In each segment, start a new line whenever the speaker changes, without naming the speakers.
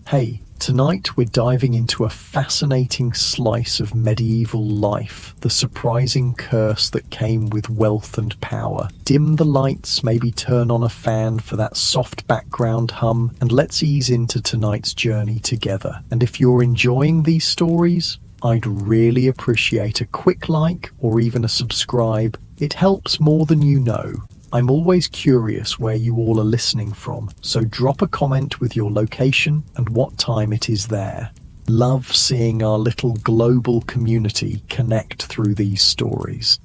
Hey, tonight we're diving into a fascinating slice of medieval life, the surprising curse that came with wealth and power. Dim the lights, maybe turn on a fan for that soft background hum, and let's ease into tonight's journey together. And if you're enjoying these stories, I'd really appreciate a quick like or even a subscribe. It helps more than you know. I'm always curious where you all are listening from, so drop a comment with your location and what time it is there. Love seeing our little global community connect through these stories.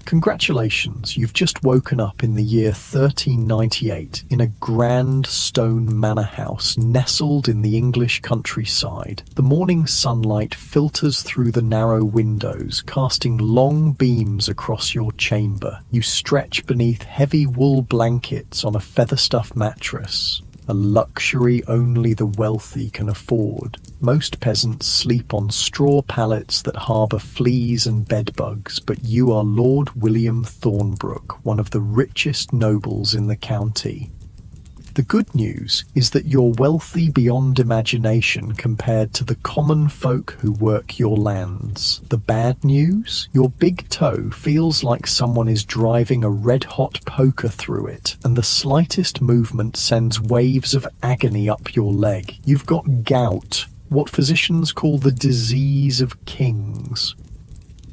Congratulations, you've just woken up in the year 1398 in a grand stone manor house nestled in the English countryside. The morning sunlight filters through the narrow windows, casting long beams across your chamber. You stretch beneath heavy wool blankets on a feather-stuffed mattress, a luxury only the wealthy can afford. Most peasants sleep on straw pallets that harbour fleas and bedbugs, but you are Lord William Thornbrook, one of the richest nobles in the county. The good news is that you're wealthy beyond imagination compared to the common folk who work your lands. The bad news? Your big toe feels like someone is driving a red-hot poker through it, and the slightest movement sends waves of agony up your leg. You've got gout, what physicians call the disease of kings.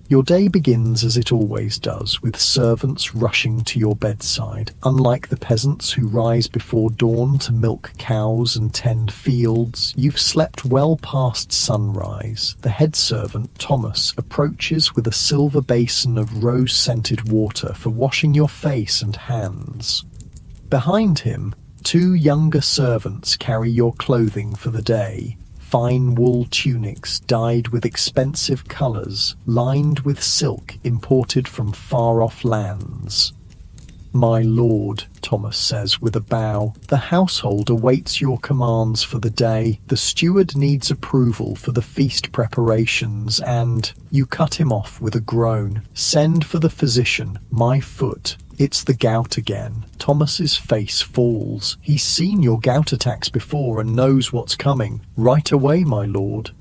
Your day begins as it always does, with servants rushing to your bedside. Unlike the peasants who rise before dawn to milk cows and tend fields, you've slept well past sunrise. The head servant, Thomas, approaches with a silver basin of rose-scented water for washing your face and hands. Behind him, two younger servants carry your clothing for the day. Fine wool tunics dyed with expensive colours, lined with silk imported from far-off lands. "My lord," Thomas says with a bow, "the household awaits your commands for the day. The steward needs approval for the feast preparations and—" You cut him off with a groan. "Send for the physician. My foot. It's the gout again." Thomas's face falls. He's seen your gout attacks before and knows what's coming. "Right away, my lord."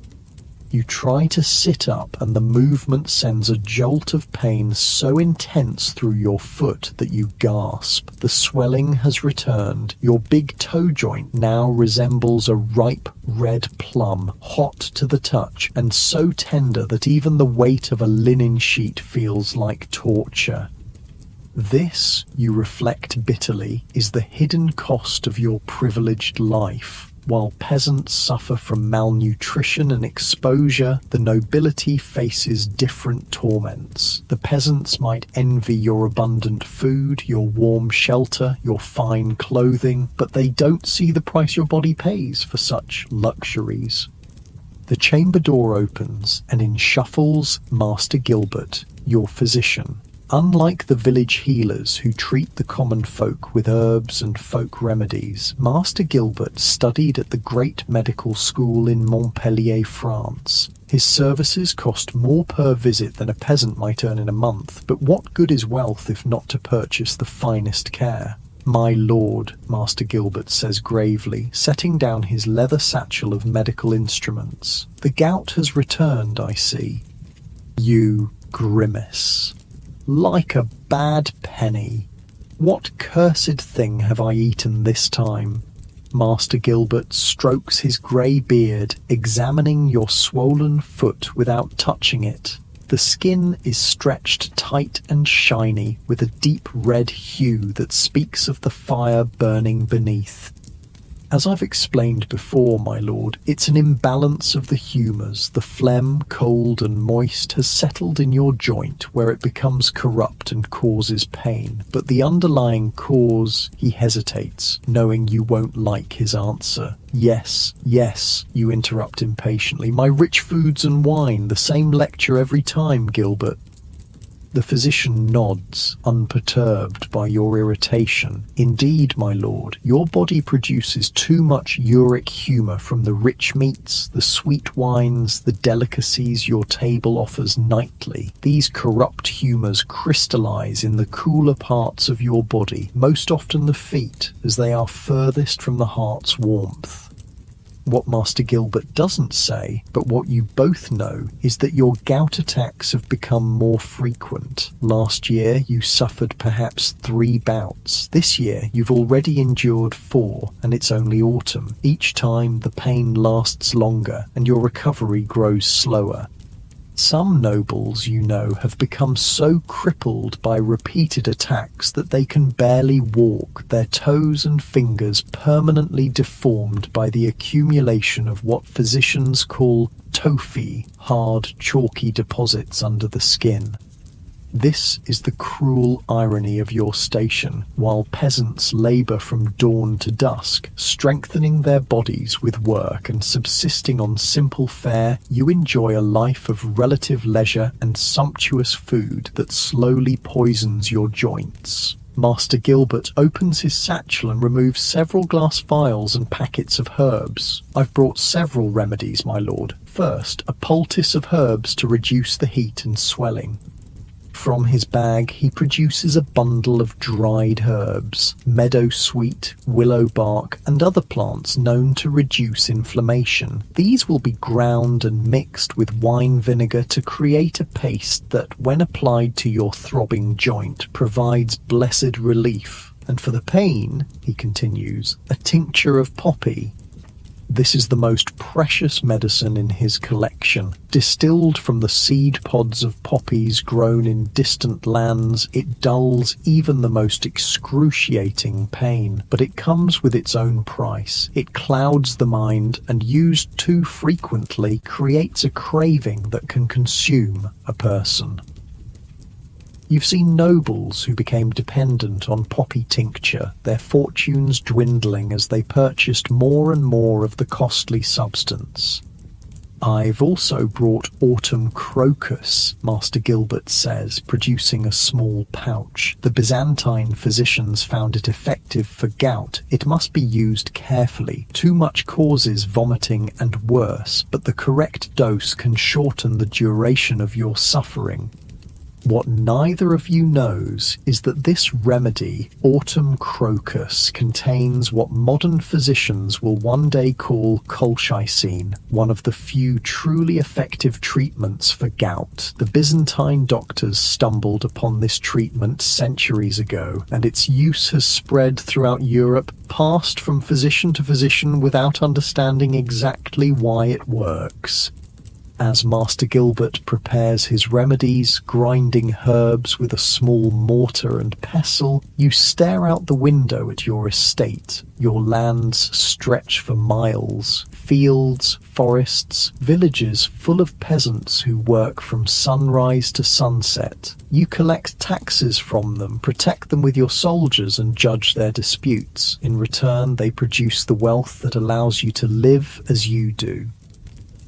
You try to sit up, and the movement sends a jolt of pain so intense through your foot that you gasp. The swelling has returned. Your big toe joint now resembles a ripe red plum, hot to the touch, and so tender that even the weight of a linen sheet feels like torture. This, you reflect bitterly, is the hidden cost of your privileged life. While peasants suffer from malnutrition and exposure, the nobility faces different torments. The peasants might envy your abundant food, your warm shelter, your fine clothing, but they don't see the price your body pays for such luxuries. The chamber door opens, and in shuffles Master Gilbert, your physician. Unlike the village healers who treat the common folk with herbs and folk remedies, Master Gilbert studied at the great medical school in Montpellier, France. His services cost more per visit than a peasant might earn in a month, but what good is wealth if not to purchase the finest care? "My lord," Master Gilbert says gravely, setting down his leather satchel of medical instruments. "The gout has returned, I see." You grimace. "Like a bad penny. What cursed thing have I eaten this time?" Master Gilbert strokes his grey beard, examining your swollen foot without touching it. The skin is stretched tight and shiny, with a deep red hue that speaks of the fire burning beneath. "As I've explained before, my lord, it's an imbalance of the humours. The phlegm, cold and moist, has settled in your joint where it becomes corrupt and causes pain. But the underlying cause—" He hesitates, knowing you won't like his answer. Yes, you interrupt impatiently. "My rich foods and wine, the same lecture every time, Gilbert." The physician nods, unperturbed by your irritation. "Indeed, my lord, your body produces too much uric humour from the rich meats, the sweet wines, the delicacies your table offers nightly. These corrupt humours crystallise in the cooler parts of your body, most often the feet, as they are furthest from the heart's warmth." What Master Gilbert doesn't say, but what you both know, is that your gout attacks have become more frequent. Last year, you suffered perhaps 3 bouts. This year, you've already endured 4, and it's only autumn. Each time, the pain lasts longer, and your recovery grows slower. Some nobles, you know, have become so crippled by repeated attacks that they can barely walk, their toes and fingers permanently deformed by the accumulation of what physicians call tophi, hard, chalky deposits under the skin. This is the cruel irony of your station. While peasants labour from dawn to dusk, strengthening their bodies with work and subsisting on simple fare, you enjoy a life of relative leisure and sumptuous food that slowly poisons your joints. Master Gilbert opens his satchel and removes several glass vials and packets of herbs. I've brought several remedies, my lord. First, a poultice of herbs to reduce the heat and swelling. From his bag, he produces a bundle of dried herbs, meadow sweet, willow bark, and other plants known to reduce inflammation. These will be ground and mixed with wine vinegar to create a paste that, when applied to your throbbing joint, provides blessed relief. And for the pain, he continues, a tincture of poppy. This is the most precious medicine in his collection. Distilled from the seed pods of poppies grown in distant lands, it dulls even the most excruciating pain. But it comes with its own price. It clouds the mind, and used too frequently creates a craving that can consume a person. You've seen nobles who became dependent on poppy tincture, their fortunes dwindling as they purchased more and more of the costly substance. I've also brought autumn crocus, Master Gilbert says, producing a small pouch. The Byzantine physicians found it effective for gout. It must be used carefully. Too much causes vomiting and worse, but the correct dose can shorten the duration of your suffering. What neither of you knows is that this remedy, autumn crocus, contains what modern physicians will one day call colchicine, one of the few truly effective treatments for gout. The Byzantine doctors stumbled upon this treatment centuries ago, and its use has spread throughout Europe, passed from physician to physician without understanding exactly why it works. As Master Gilbert prepares his remedies, grinding herbs with a small mortar and pestle, you stare out the window at your estate. Your lands stretch for miles. Fields, forests, villages full of peasants who work from sunrise to sunset. You collect taxes from them, protect them with your soldiers, and judge their disputes. In return, they produce the wealth that allows you to live as you do.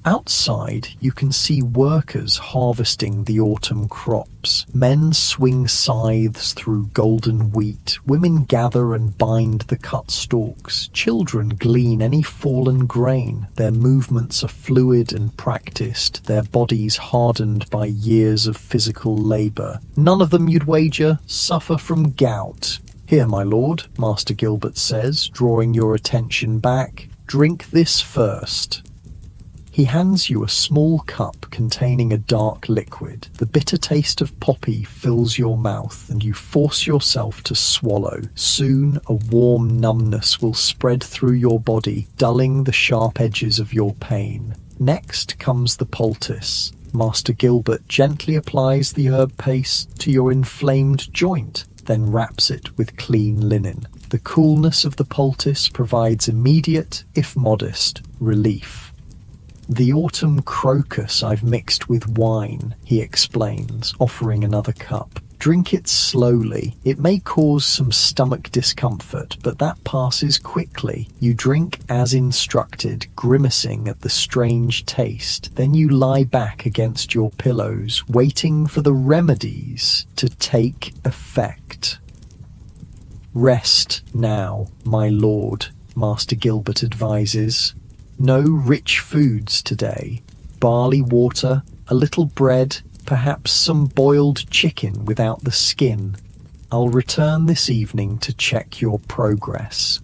Outside, you can see workers harvesting the autumn crops. Men swing scythes through golden wheat. Women gather and bind the cut stalks. Children glean any fallen grain. Their movements are fluid and practiced, their bodies hardened by years of physical labour. None of them, you'd wager, suffer from gout. Here, my lord, Master Gilbert says, drawing your attention back. Drink this first. He hands you a small cup containing a dark liquid. The bitter taste of poppy fills your mouth, and you force yourself to swallow. Soon, a warm numbness will spread through your body, dulling the sharp edges of your pain. Next comes the poultice. Master Gilbert gently applies the herb paste to your inflamed joint, then wraps it with clean linen. The coolness of the poultice provides immediate, if modest, relief. The autumn crocus I've mixed with wine, he explains, offering another cup. Drink it slowly. It may cause some stomach discomfort, but that passes quickly. You drink as instructed, grimacing at the strange taste. Then you lie back against your pillows, waiting for the remedies to take effect. Rest now, my lord, Master Gilbert advises. No rich foods today. Barley water, a little bread, perhaps some boiled chicken without the skin. I'll return this evening to check your progress.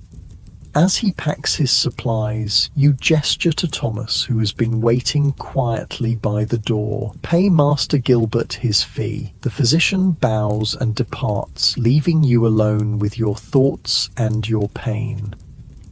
As he packs his supplies, you gesture to Thomas, who has been waiting quietly by the door. Pay Master Gilbert his fee. The physician bows and departs, leaving you alone with your thoughts and your pain.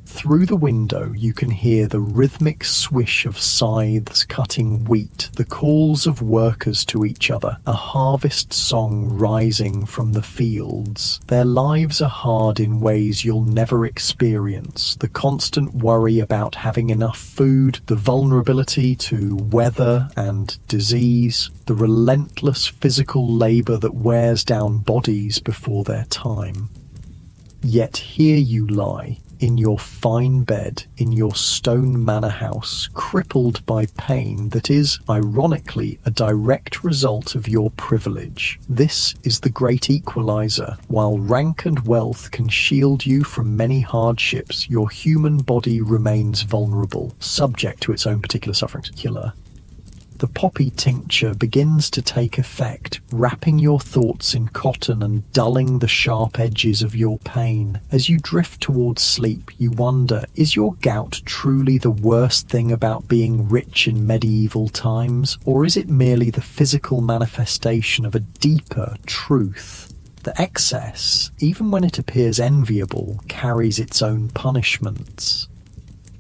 Through the window you can hear the rhythmic swish of scythes cutting wheat, the calls of workers to each other, a harvest song rising from the fields. Their lives are hard in ways you'll never experience. The constant worry about having enough food, the vulnerability to weather and disease, the relentless physical labor that wears down bodies before their time. Yet here you lie, in your fine bed, in your stone manor house, crippled by pain that is, ironically, a direct result of your privilege. This is the great equalizer. While rank and wealth can shield you from many hardships, your human body remains vulnerable, subject to its own particular sufferings. Killer. The poppy tincture begins to take effect, wrapping your thoughts in cotton and dulling the sharp edges of your pain. As you drift towards sleep, you wonder, is your gout truly the worst thing about being rich in medieval times, or is it merely the physical manifestation of a deeper truth? The excess, even when it appears enviable, carries its own punishments.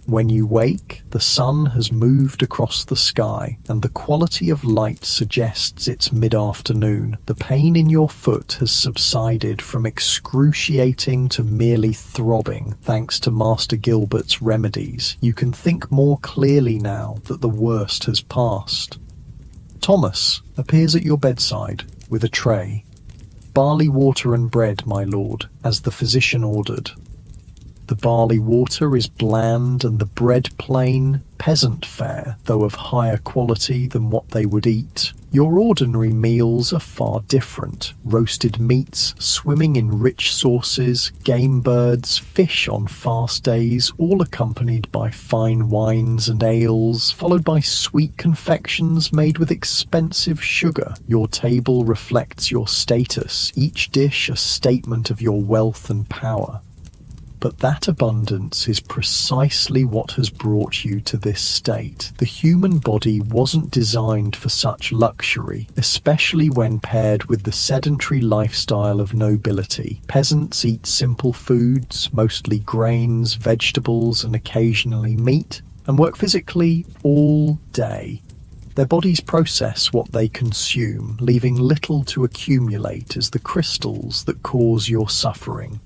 When you wake, the sun has moved across the sky, and the quality of light suggests it's mid-afternoon. The pain in your foot has subsided from excruciating to merely throbbing, thanks to Master Gilbert's remedies. You can think more clearly now that the worst has passed. Thomas appears at your bedside with a tray. "Barley water and bread, my lord, as the physician ordered." The barley water is bland and the bread plain, peasant fare, though of higher quality than what they would eat. Your ordinary meals are far different. Roasted meats, swimming in rich sauces, game birds, fish on fast days, all accompanied by fine wines and ales, followed by sweet confections made with expensive sugar. Your table reflects your status, each dish a statement of your wealth and power. But that abundance is precisely what has brought you to this state. The human body wasn't designed for such luxury, especially when paired with the sedentary lifestyle of nobility. Peasants eat simple foods, mostly grains, vegetables, and occasionally meat, and work physically all day. Their bodies process what they consume, leaving little to accumulate as the crystals that cause your suffering.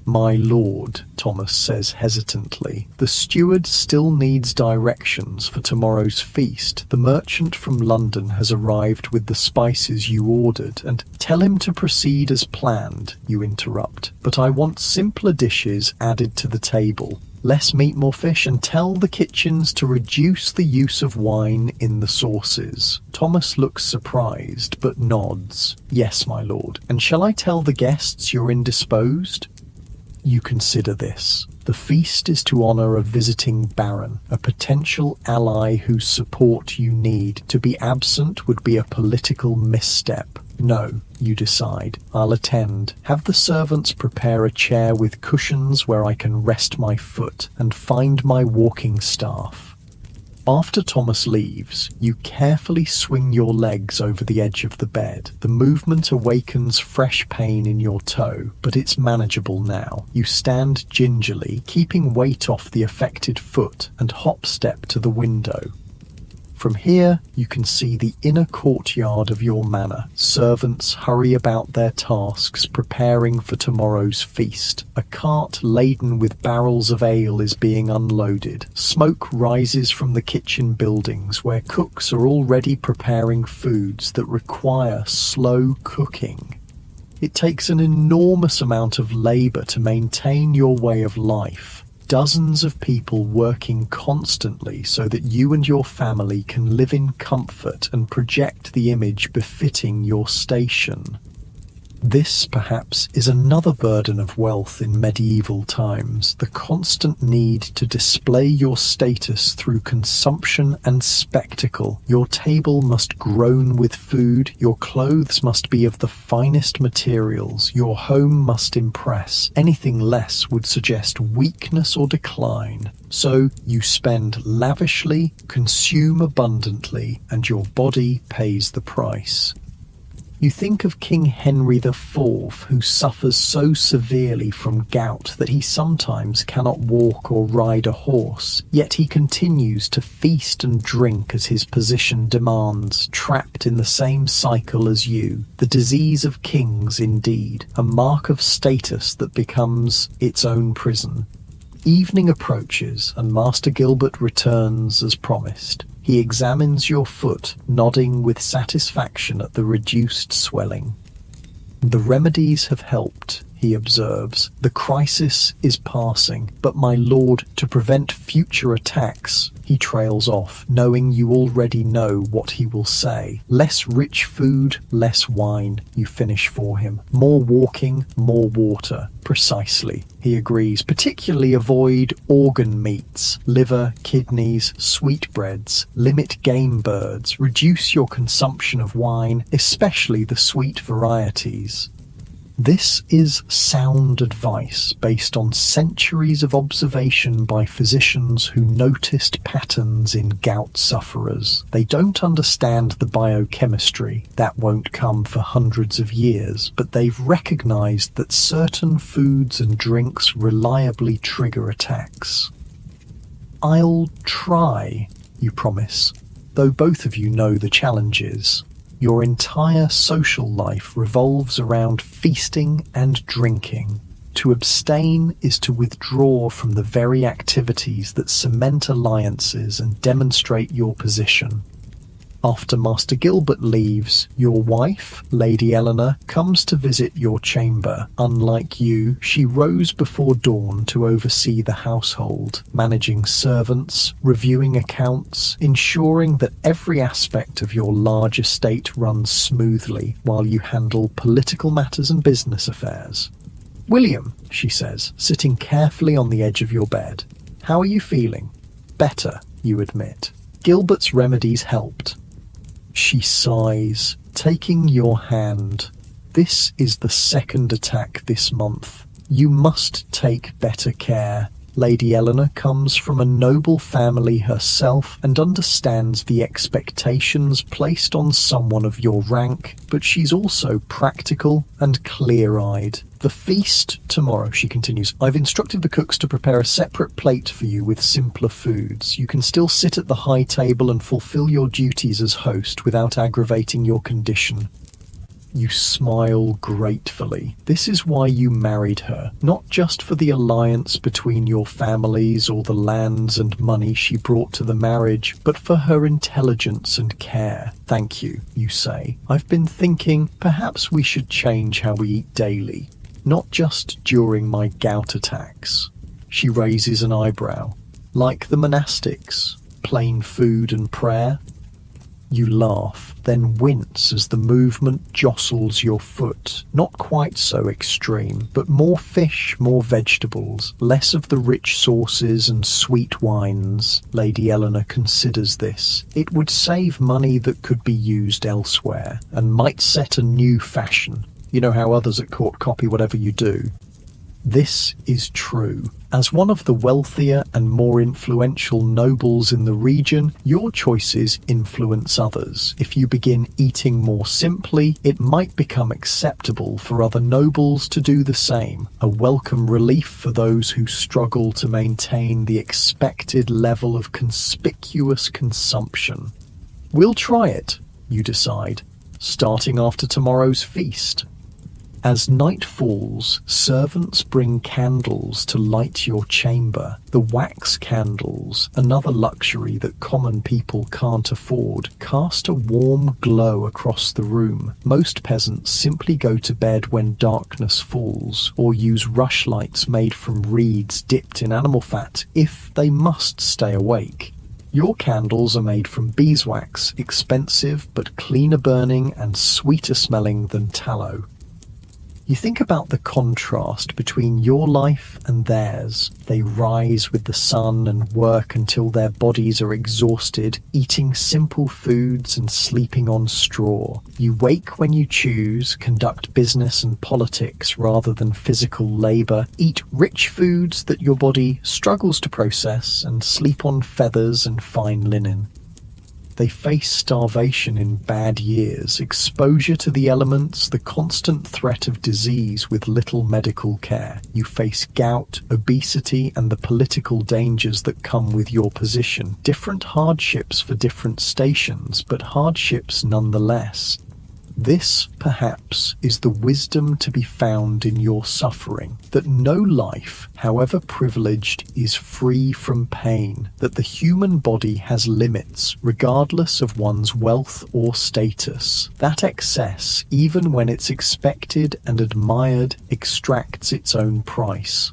"My lord," Thomas says hesitantly, "the steward still needs directions for tomorrow's feast. The merchant from London has arrived with the spices you ordered, and—" "Tell him to proceed as planned," you interrupt. "But I want simpler dishes added to the table. Less meat, more fish, and tell the kitchens to reduce the use of wine in the sauces." Thomas looks surprised, but nods. "Yes, my lord. And shall I tell the guests you're indisposed?" You consider this. The feast is to honor a visiting baron, a potential ally whose support you need. To be absent would be a political misstep. No, you decide. I'll attend. Have the servants prepare a chair with cushions where I can rest my foot, and find my walking staff. After Thomas leaves, you carefully swing your legs over the edge of the bed. The movement awakens fresh pain in your toe, but it's manageable now. You stand gingerly, keeping weight off the affected foot, and hop-step to the window. From here, you can see the inner courtyard of your manor. Servants hurry about their tasks, preparing for tomorrow's feast. A cart laden with barrels of ale is being unloaded. Smoke rises from the kitchen buildings, where cooks are already preparing foods that require slow cooking. It takes an enormous amount of labor to maintain your way of life. Dozens of people working constantly so that you and your family can live in comfort and project the image befitting your station. This, perhaps, is another burden of wealth in medieval times, the constant need to display your status through consumption and spectacle. Your table must groan with food, your clothes must be of the finest materials, your home must impress. Anything less would suggest weakness or decline. So you spend lavishly, consume abundantly, and your body pays the price. You think of King Henry IV, who suffers so severely from gout that he sometimes cannot walk or ride a horse, yet he continues to feast and drink as his position demands, trapped in the same cycle as you. The disease of kings, indeed, a mark of status that becomes its own prison. Evening approaches, and Master Gilbert returns as promised. He examines your foot, nodding with satisfaction at the reduced swelling. The remedies have helped, he observes. The crisis is passing, but my lord, to prevent future attacks, he trails off, knowing you already know what he will say. Less rich food, less wine, you finish for him. More walking, more water. Precisely, he agrees. Particularly avoid organ meats, liver, kidneys, sweetbreads. Limit game birds. Reduce your consumption of wine, especially the sweet varieties. This is sound advice based on centuries of observation by physicians who noticed patterns in gout sufferers. They don't understand the biochemistry, that won't come for hundreds of years, but they've recognized that certain foods and drinks reliably trigger attacks. I'll try, you promise, though both of you know the challenges. Your entire social life revolves around feasting and drinking. To abstain is to withdraw from the very activities that cement alliances and demonstrate your position. After Master Gilbert leaves, your wife, Lady Eleanor, comes to visit your chamber. Unlike you, she rose before dawn to oversee the household, managing servants, reviewing accounts, ensuring that every aspect of your large estate runs smoothly while you handle political matters and business affairs. "William," she says, sitting carefully on the edge of your bed, "how are you feeling?" "Better," you admit. "Gilbert's remedies helped." She sighs, taking your hand. "This is the second attack this month. You must take better care." Lady Eleanor comes from a noble family herself and understands the expectations placed on someone of your rank, but she's also practical and clear-eyed. "The feast tomorrow," she continues. "I've instructed the cooks to prepare a separate plate for you with simpler foods. You can still sit at the high table and fulfill your duties as host without aggravating your condition." You smile gratefully. This is why you married her, not just for the alliance between your families or the lands and money she brought to the marriage, but for her intelligence and care. "Thank you," you say. "I've been thinking perhaps we should change how we eat daily, not just during my gout attacks." She raises an eyebrow. "Like the monastics, plain food and prayer?" You laugh, then wince as the movement jostles your foot. Not quite so extreme, but more fish, more vegetables, less of the rich sauces and sweet wines. Lady Eleanor considers this. It would save money that could be used elsewhere, and might set a new fashion. You know how others at court copy whatever you do. This is true. As one of the wealthier and more influential nobles in the region, your choices influence others. If you begin eating more simply, it might become acceptable for other nobles to do the same, a welcome relief for those who struggle to maintain the expected level of conspicuous consumption. "We'll try it," you decide, starting after tomorrow's feast. As night falls, servants bring candles to light your chamber. The wax candles, another luxury that common people can't afford, cast a warm glow across the room. Most peasants simply go to bed when darkness falls, or use rushlights made from reeds dipped in animal fat if they must stay awake. Your candles are made from beeswax, expensive but cleaner burning and sweeter smelling than tallow. You think about the contrast between your life and theirs. They rise with the sun and work until their bodies are exhausted, eating simple foods and sleeping on straw. You wake when you choose, conduct business and politics rather than physical labor, eat rich foods that your body struggles to process, and sleep on feathers and fine linen. They face starvation in bad years, exposure to the elements, the constant threat of disease with little medical care. You face gout, obesity, and the political dangers that come with your position. Different hardships for different stations, but hardships nonetheless. This, perhaps, is the wisdom to be found in your suffering, that no life, however privileged, is free from pain, that the human body has limits, regardless of one's wealth or status. That excess, even when it's expected and admired, extracts its own price.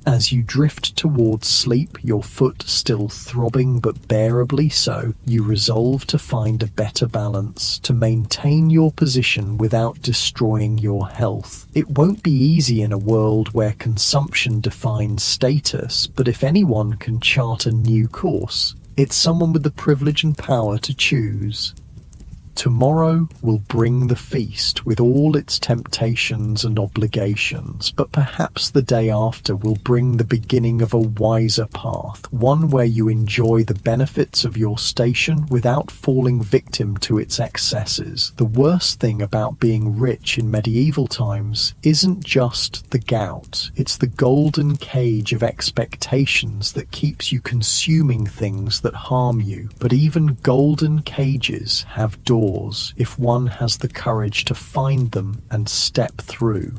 As you drift towards sleep, your foot still throbbing but bearably so, you resolve to find a better balance, to maintain your position without destroying your health. It won't be easy in a world where consumption defines status, but if anyone can chart a new course, it's someone with the privilege and power to choose. Tomorrow will bring the feast with all its temptations and obligations, but perhaps the day after will bring the beginning of a wiser path, one where you enjoy the benefits of your station without falling victim to its excesses. The worst thing about being rich in medieval times isn't just the gout, it's the golden cage of expectations that keeps you consuming things that harm you. But even golden cages have doors if one has the courage to find them and step through.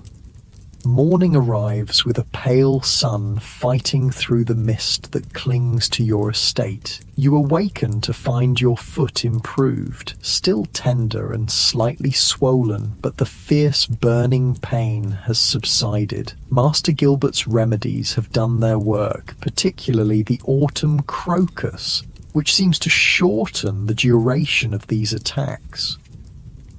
Morning arrives with a pale sun fighting through the mist that clings to your estate. You awaken to find your foot improved, still tender and slightly swollen, but the fierce burning pain has subsided. Master Gilbert's remedies have done their work, particularly the autumn crocus, which seems to shorten the duration of these attacks.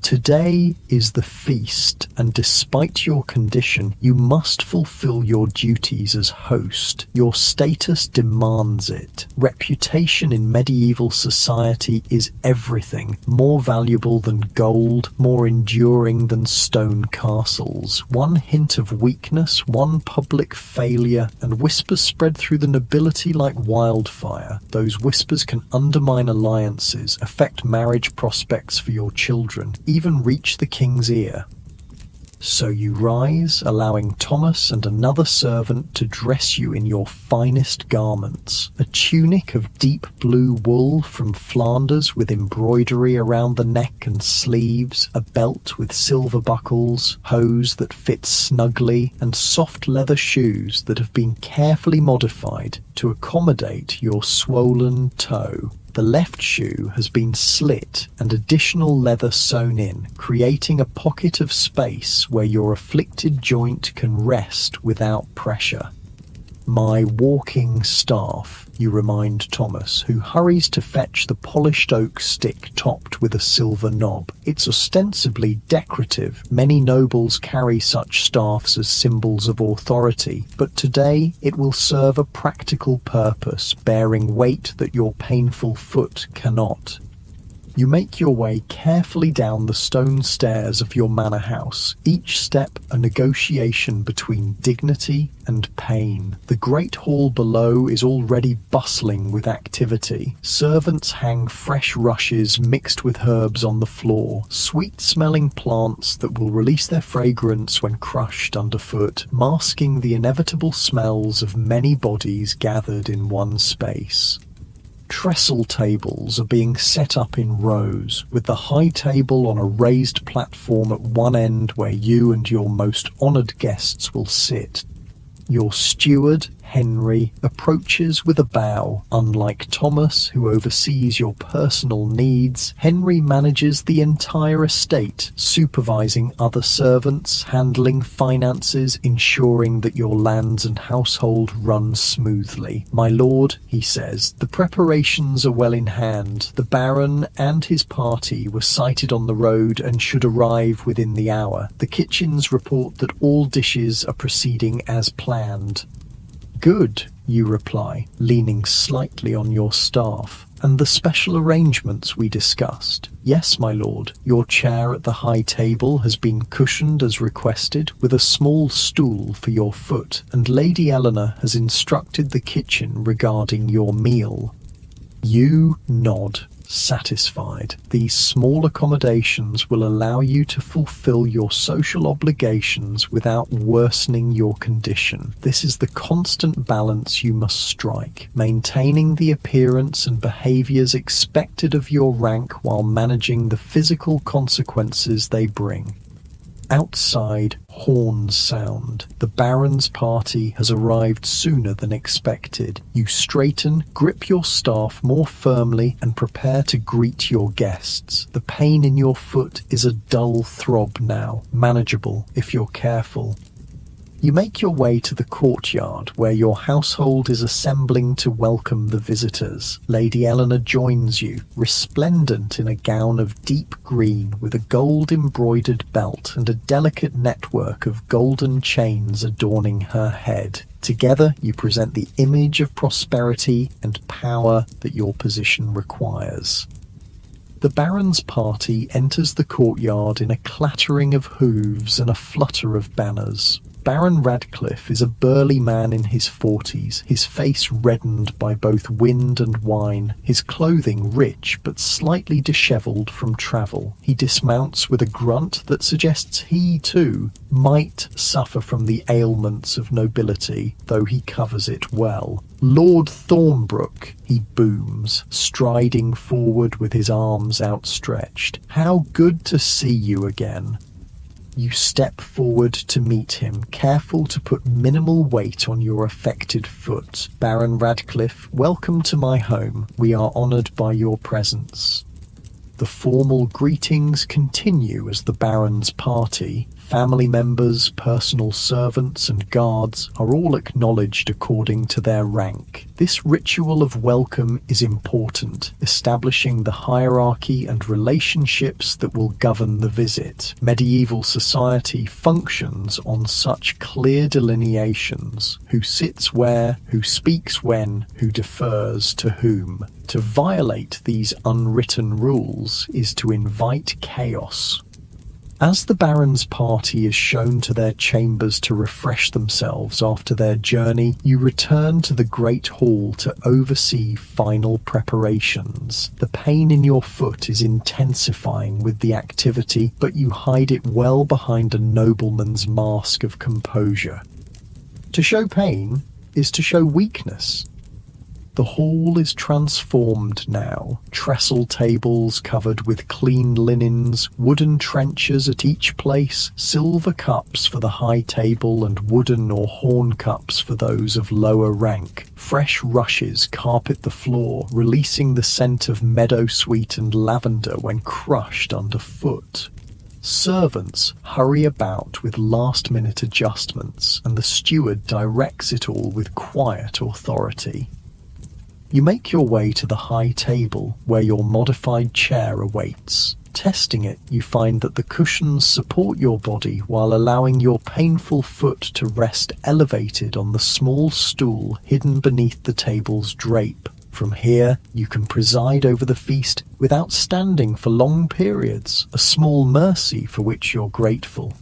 Today is the feast, and despite your condition, you must fulfill your duties as host. Your status demands it. Reputation in medieval society is everything, more valuable than gold, more enduring than stone castles. One hint of weakness, one public failure, and whispers spread through the nobility like wildfire. Those whispers can undermine alliances, affect marriage prospects for your children, even reach the king's ear. So you rise, allowing Thomas and another servant to dress you in your finest garments, a tunic of deep blue wool from Flanders with embroidery around the neck and sleeves, a belt with silver buckles, hose that fit snugly, and soft leather shoes that have been carefully modified to accommodate your swollen toe. The left shoe has been slit and additional leather sewn in, creating a pocket of space where your afflicted joint can rest without pressure. "My walking staff," you remind Thomas, who hurries to fetch the polished oak stick topped with a silver knob. It's ostensibly decorative. Many nobles carry such staffs as symbols of authority, but today it will serve a practical purpose, bearing weight that your painful foot cannot. You make your way carefully down the stone stairs of your manor house, each step a negotiation between dignity and pain. The great hall below is already bustling with activity. Servants hang fresh rushes mixed with herbs on the floor, sweet-smelling plants that will release their fragrance when crushed underfoot, masking the inevitable smells of many bodies gathered in one space. Trestle tables are being set up in rows, with the high table on a raised platform at one end where you and your most honoured guests will sit. Your steward, Henry, approaches with a bow. Unlike Thomas, who oversees your personal needs, Henry manages the entire estate, supervising other servants, handling finances, ensuring that your lands and household run smoothly. My lord, he says, the preparations are well in hand. The Baron and his party were sighted on the road and should arrive within the hour. The kitchens report that all dishes are proceeding as planned. Good, you reply, leaning slightly on your staff. And the special arrangements we discussed? Yes, my lord. Your chair at the high table has been cushioned as requested, with a small stool for your foot, and Lady Eleanor has instructed the kitchen regarding your meal. You nod, satisfied. These small accommodations will allow you to fulfill your social obligations without worsening your condition. This is the constant balance you must strike, maintaining the appearance and behaviors expected of your rank while managing the physical consequences they bring. Outside, horns sound. The Baron's party has arrived sooner than expected. You straighten, grip your staff more firmly, and prepare to greet your guests. The pain in your foot is a dull throb now, manageable if you're careful. You make your way to the courtyard where your household is assembling to welcome the visitors. Lady Eleanor joins you, resplendent in a gown of deep green with a gold-embroidered belt and a delicate network of golden chains adorning her head. Together, you present the image of prosperity and power that your position requires. The Baron's party enters the courtyard in a clattering of hooves and a flutter of banners. Baron Radcliffe is a burly man in his 40s, his face reddened by both wind and wine, his clothing rich but slightly dishevelled from travel. He dismounts with a grunt that suggests he, too, might suffer from the ailments of nobility, though he covers it well. Lord Thornbrook, he booms, striding forward with his arms outstretched. How good to see you again. You step forward to meet him, careful to put minimal weight on your affected foot. Baron Radcliffe, welcome to my home. We are honoured by your presence. The formal greetings continue as the Baron's party, family members, personal servants and guards, are all acknowledged according to their rank. This ritual of welcome is important, establishing the hierarchy and relationships that will govern the visit. Medieval society functions on such clear delineations: who sits where, who speaks when, who defers to whom. To violate these unwritten rules is to invite chaos. As the Baron's party is shown to their chambers to refresh themselves after their journey, you return to the Great Hall to oversee final preparations. The pain in your foot is intensifying with the activity, but you hide it well behind a nobleman's mask of composure. To show pain is to show weakness. The hall is transformed now. Trestle tables covered with clean linens, wooden trenchers at each place, silver cups for the high table and wooden or horn cups for those of lower rank. Fresh rushes carpet the floor, releasing the scent of meadowsweet and lavender when crushed underfoot. Servants hurry about with last-minute adjustments, and the steward directs it all with quiet authority. You make your way to the high table where your modified chair awaits. Testing it, you find that the cushions support your body while allowing your painful foot to rest elevated on the small stool hidden beneath the table's drape. From here, you can preside over the feast without standing for long periods, a small mercy for which you're grateful.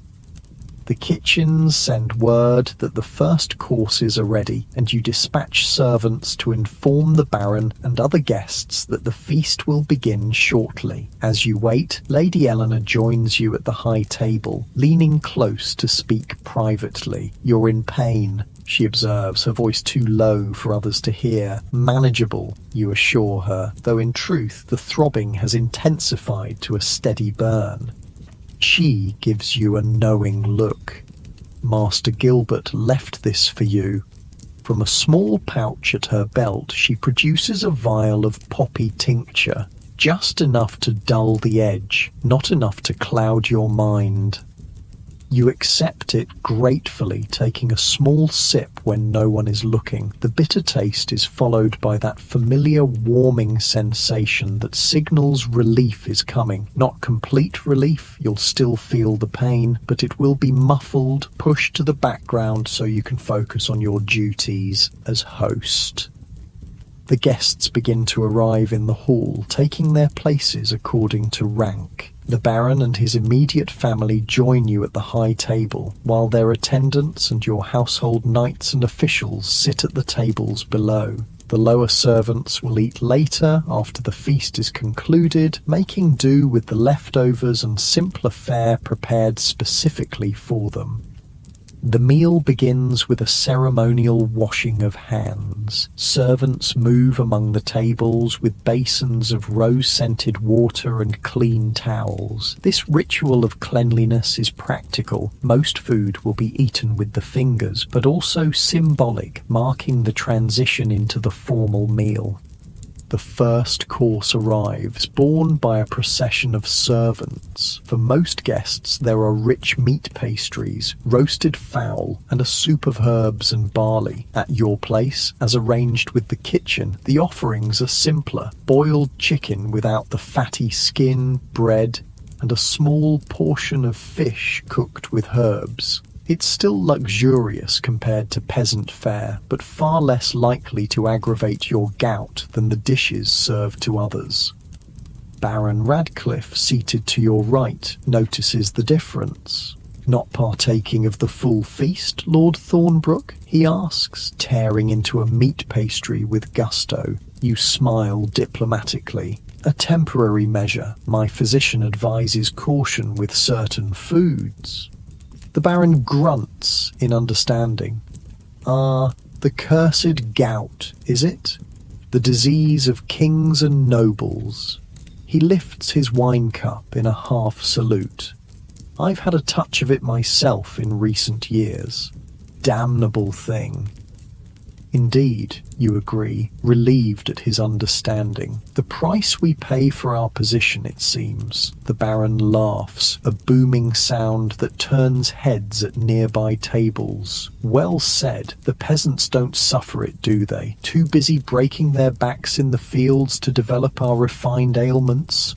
The kitchens send word that the first courses are ready, and you dispatch servants to inform the Baron and other guests that the feast will begin shortly. As you wait, Lady Eleanor joins you at the high table, leaning close to speak privately. You're in pain, she observes, her voice too low for others to hear. Manageable, you assure her, though in truth the throbbing has intensified to a steady burn. She gives you a knowing look. Master Gilbert left this for you. From a small pouch at her belt, she produces a vial of poppy tincture, just enough to dull the edge, not enough to cloud your mind. You accept it gratefully, taking a small sip when no one is looking. The bitter taste is followed by that familiar warming sensation that signals relief is coming. Not complete relief, you'll still feel the pain, but it will be muffled, pushed to the background so you can focus on your duties as host. The guests begin to arrive in the hall, taking their places according to rank. The Baron and his immediate family join you at the high table, while their attendants and your household knights and officials sit at the tables below. The lower servants will eat later after the feast is concluded, making do with the leftovers and simpler fare prepared specifically for them. The meal begins with a ceremonial washing of hands. Servants move among the tables with basins of rose-scented water and clean towels. This ritual of cleanliness is practical. Most food will be eaten with the fingers, but also symbolic, marking the transition into the formal meal. The first course arrives, borne by a procession of servants. For most guests, there are rich meat pastries, roasted fowl, and a soup of herbs and barley. At your place, as arranged with the kitchen, the offerings are simpler: boiled chicken without the fatty skin, bread, and a small portion of fish cooked with herbs. It's still luxurious compared to peasant fare, but far less likely to aggravate your gout than the dishes served to others. Baron Radcliffe, seated to your right, notices the difference. "Not partaking of the full feast, Lord Thornbrook?" he asks, tearing into a meat pastry with gusto. You smile diplomatically. "A temporary measure. My physician advises caution with certain foods." The Baron grunts in understanding. The cursed gout, is it? The disease of kings and nobles." He lifts his wine cup in a half salute. "I've had a touch of it myself in recent years. Damnable thing." "Indeed," you agree, relieved at his understanding. "The price we pay for our position, it seems." The Baron laughs, a booming sound that turns heads at nearby tables. "Well said. The peasants don't suffer it, do they? Too busy breaking their backs in the fields to develop our refined ailments?"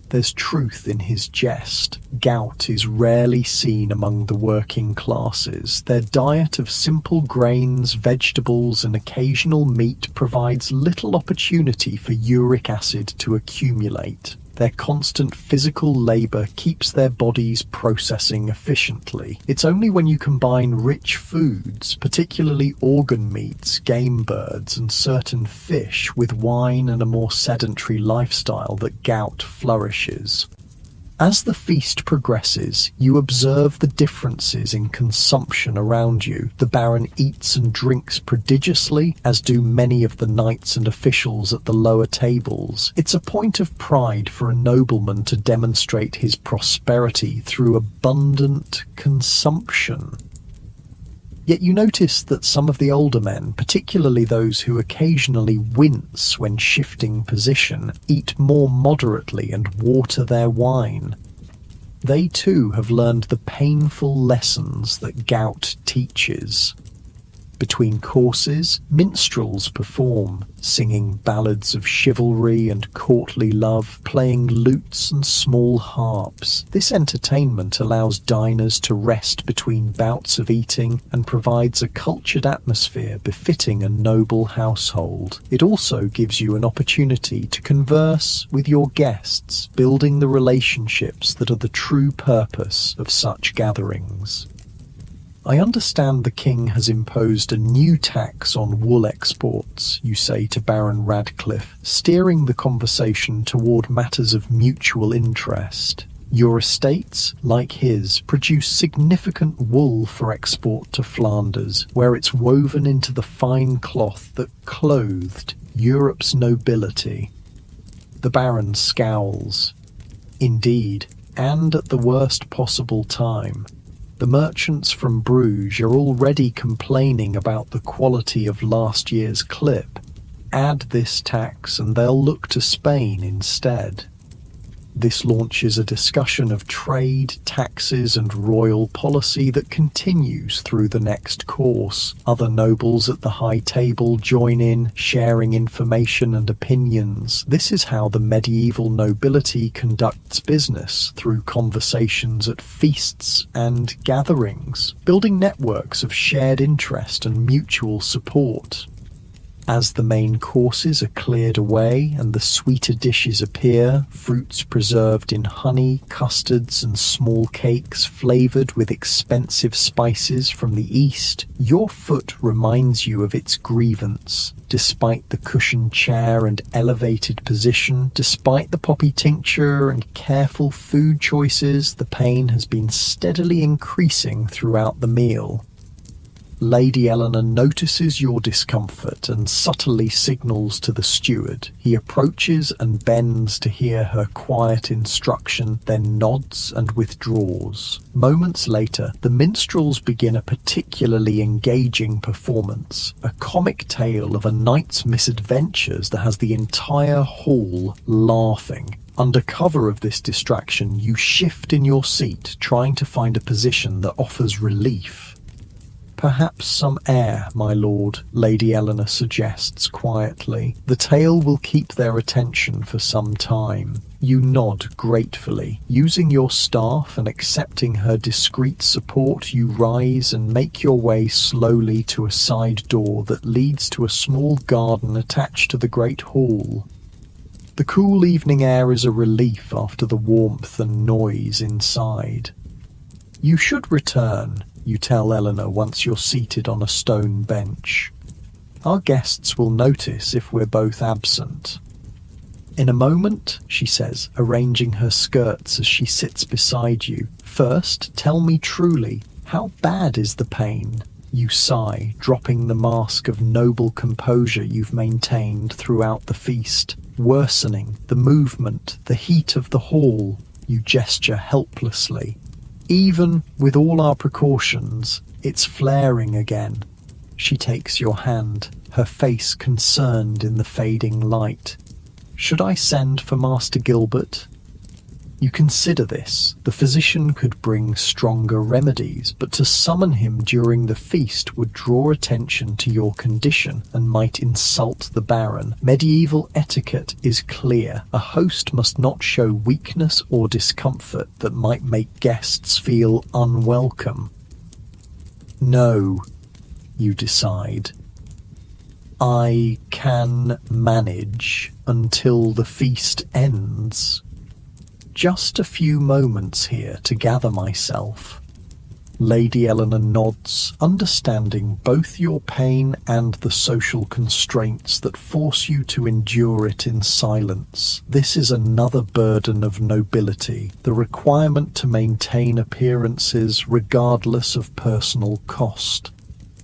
There's truth in his jest. Gout is rarely seen among the working classes. Their diet of simple grains, vegetables, and occasional meat provides little opportunity for uric acid to accumulate. Their constant physical labor keeps their bodies processing efficiently. It's only when you combine rich foods, particularly organ meats, game birds, and certain fish, with wine and a more sedentary lifestyle that gout flourishes. As the feast progresses, you observe the differences in consumption around you. The Baron eats and drinks prodigiously, as do many of the knights and officials at the lower tables. It's a point of pride for a nobleman to demonstrate his prosperity through abundant consumption. Yet you notice that some of the older men, particularly those who occasionally wince when shifting position, eat more moderately and water their wine. They too have learned the painful lessons that gout teaches. Between courses, minstrels perform, singing ballads of chivalry and courtly love, playing lutes and small harps. This entertainment allows diners to rest between bouts of eating and provides a cultured atmosphere befitting a noble household. It also gives you an opportunity to converse with your guests, building the relationships that are the true purpose of such gatherings. "I understand the king has imposed a new tax on wool exports," you say to Baron Radcliffe, steering the conversation toward matters of mutual interest. "Your estates, like his, produce significant wool for export to Flanders, where it's woven into the fine cloth that clothed Europe's nobility." The Baron scowls. "Indeed, and at the worst possible time. The merchants from Bruges are already complaining about the quality of last year's clip. Add this tax and they'll look to Spain instead. This launches a discussion of trade, taxes, and royal policy that continues through the next course. Other nobles at the high table join in, sharing information and opinions. This is how the medieval nobility conducts business, through conversations at feasts and gatherings, building networks of shared interest and mutual support. As the main courses are cleared away and the sweeter dishes appear, fruits preserved in honey, custards and small cakes flavoured with expensive spices from the east, your foot reminds you of its grievance. Despite the cushioned chair and elevated position, despite the poppy tincture and careful food choices, the pain has been steadily increasing throughout the meal. Lady Eleanor notices your discomfort and subtly signals to the steward. He approaches and bends to hear her quiet instruction, then nods and withdraws. Moments later, the minstrels begin a particularly engaging performance, a comic tale of a knight's misadventures that has the entire hall laughing. Under cover of this distraction, you shift in your seat, trying to find a position that offers relief. "Perhaps some air, my lord," Lady Eleanor suggests quietly. "The tale will keep their attention for some time." You nod gratefully. Using your staff and accepting her discreet support, you rise and make your way slowly to a side door that leads to a small garden attached to the great hall. The cool evening air is a relief after the warmth and noise inside. "You should return," you tell Eleanor once you're seated on a stone bench. "Our guests will notice if we're both absent." "In a moment," she says, arranging her skirts as she sits beside you. "First, tell me truly, how bad is the pain?" You sigh, dropping the mask of noble composure you've maintained throughout the feast. "Worsening, the movement, the heat of the hall." You gesture helplessly. "Even with all our precautions, it's flaring again." She takes your hand, her face concerned in the fading light. "Should I send for Master Gilbert?" You consider this. The physician could bring stronger remedies, but to summon him during the feast would draw attention to your condition and might insult the Baron. Medieval etiquette is clear. A host must not show weakness or discomfort that might make guests feel unwelcome. "No," you decide. "I can manage until the feast ends. Just a few moments here to gather myself." Lady Eleanor nods, understanding both your pain and the social constraints that force you to endure it in silence. This is another burden of nobility, the requirement to maintain appearances regardless of personal cost.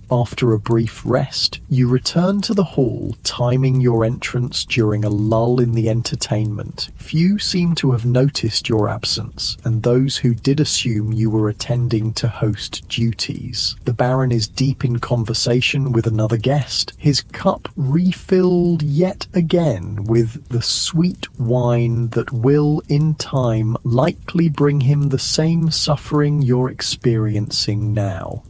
After a brief rest, you return to the hall, timing your entrance during a lull in the entertainment. Few seem to have noticed your absence, and those who did assume you were attending to host duties. The Baron is deep in conversation with another guest, his cup refilled yet again with the sweet wine that will, in time, likely bring him the same suffering you're experiencing now.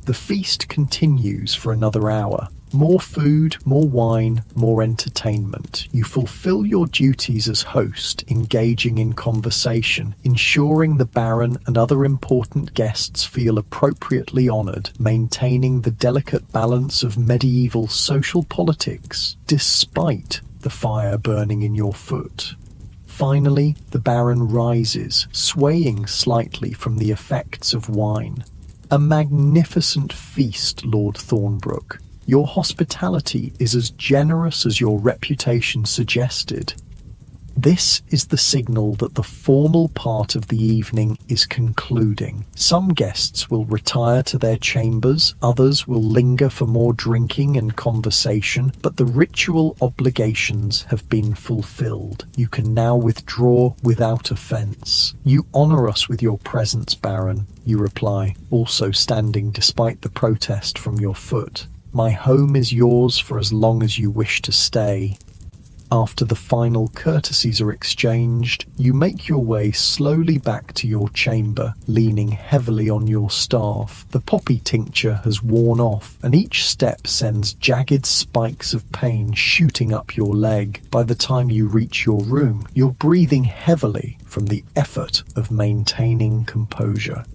The feast continues for another hour. More food, more wine, more entertainment. You fulfill your duties as host, engaging in conversation, ensuring the Baron and other important guests feel appropriately honoured, maintaining the delicate balance of medieval social politics, despite the fire burning in your foot. Finally, the Baron rises, swaying slightly from the effects of wine. "A magnificent feast, Lord Thornbrook. Your hospitality is as generous as your reputation suggested." This is the signal that the formal part of the evening is concluding. Some guests will retire to their chambers, others will linger for more drinking and conversation, but the ritual obligations have been fulfilled. You can now withdraw without offence. You honour us with your presence, Baron, you reply, also standing despite the protest from your foot. My home is yours for as long as you wish to stay. After the final courtesies are exchanged, you make your way slowly back to your chamber, leaning heavily on your staff. The poppy tincture has worn off, and each step sends jagged spikes of pain shooting up your leg. By the time you reach your room, you're breathing heavily from the effort of maintaining composure.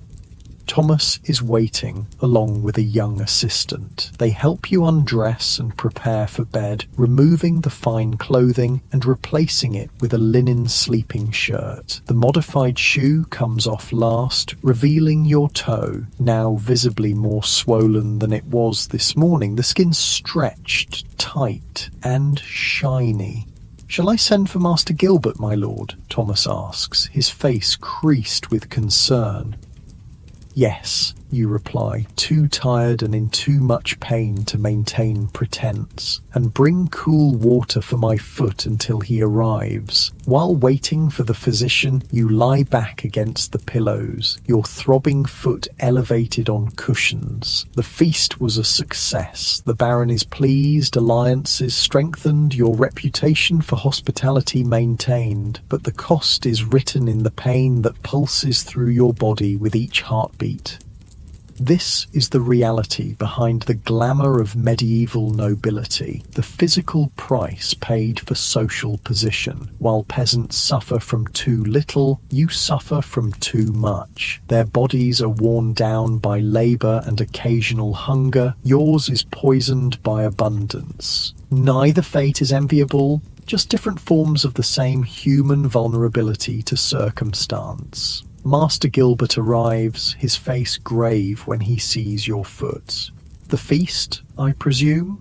Thomas is waiting, along with a young assistant. They help you undress and prepare for bed, removing the fine clothing and replacing it with a linen sleeping shirt. The modified shoe comes off last, revealing your toe, now visibly more swollen than it was this morning. The skin stretched, tight, and shiny. "Shall I send for Master Gilbert, my lord?" Thomas asks, his face creased with concern. "Yes," you reply, too tired and in too much pain to maintain pretense. "And bring cool water for my foot until he arrives." While waiting for the physician, you lie back against the pillows, your throbbing foot elevated on cushions. The feast was a success. The Baron is pleased, alliances strengthened, your reputation for hospitality maintained, but the cost is written in the pain that pulses through your body with each heartbeat. This is the reality behind the glamour of medieval nobility, the physical price paid for social position. While peasants suffer from too little, you suffer from too much. Their bodies are worn down by labour and occasional hunger. Yours is poisoned by abundance. Neither fate is enviable, just different forms of the same human vulnerability to circumstance. Master Gilbert arrives, his face grave when he sees your foot. "The feast, I presume?"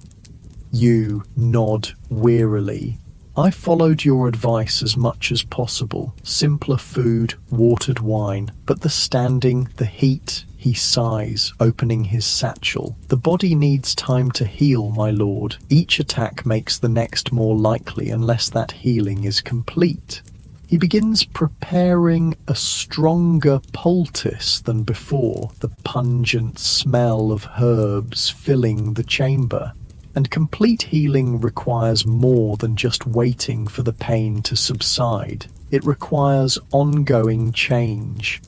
You nod wearily. "I followed your advice as much as possible. Simpler food, watered wine. But the standing, the heat," he sighs, opening his satchel. "The body needs time to heal, my lord. Each attack makes the next more likely unless that healing is complete." He begins preparing a stronger poultice than before, the pungent smell of herbs filling the chamber. And complete healing requires more than just waiting for the pain to subside. It requires ongoing change.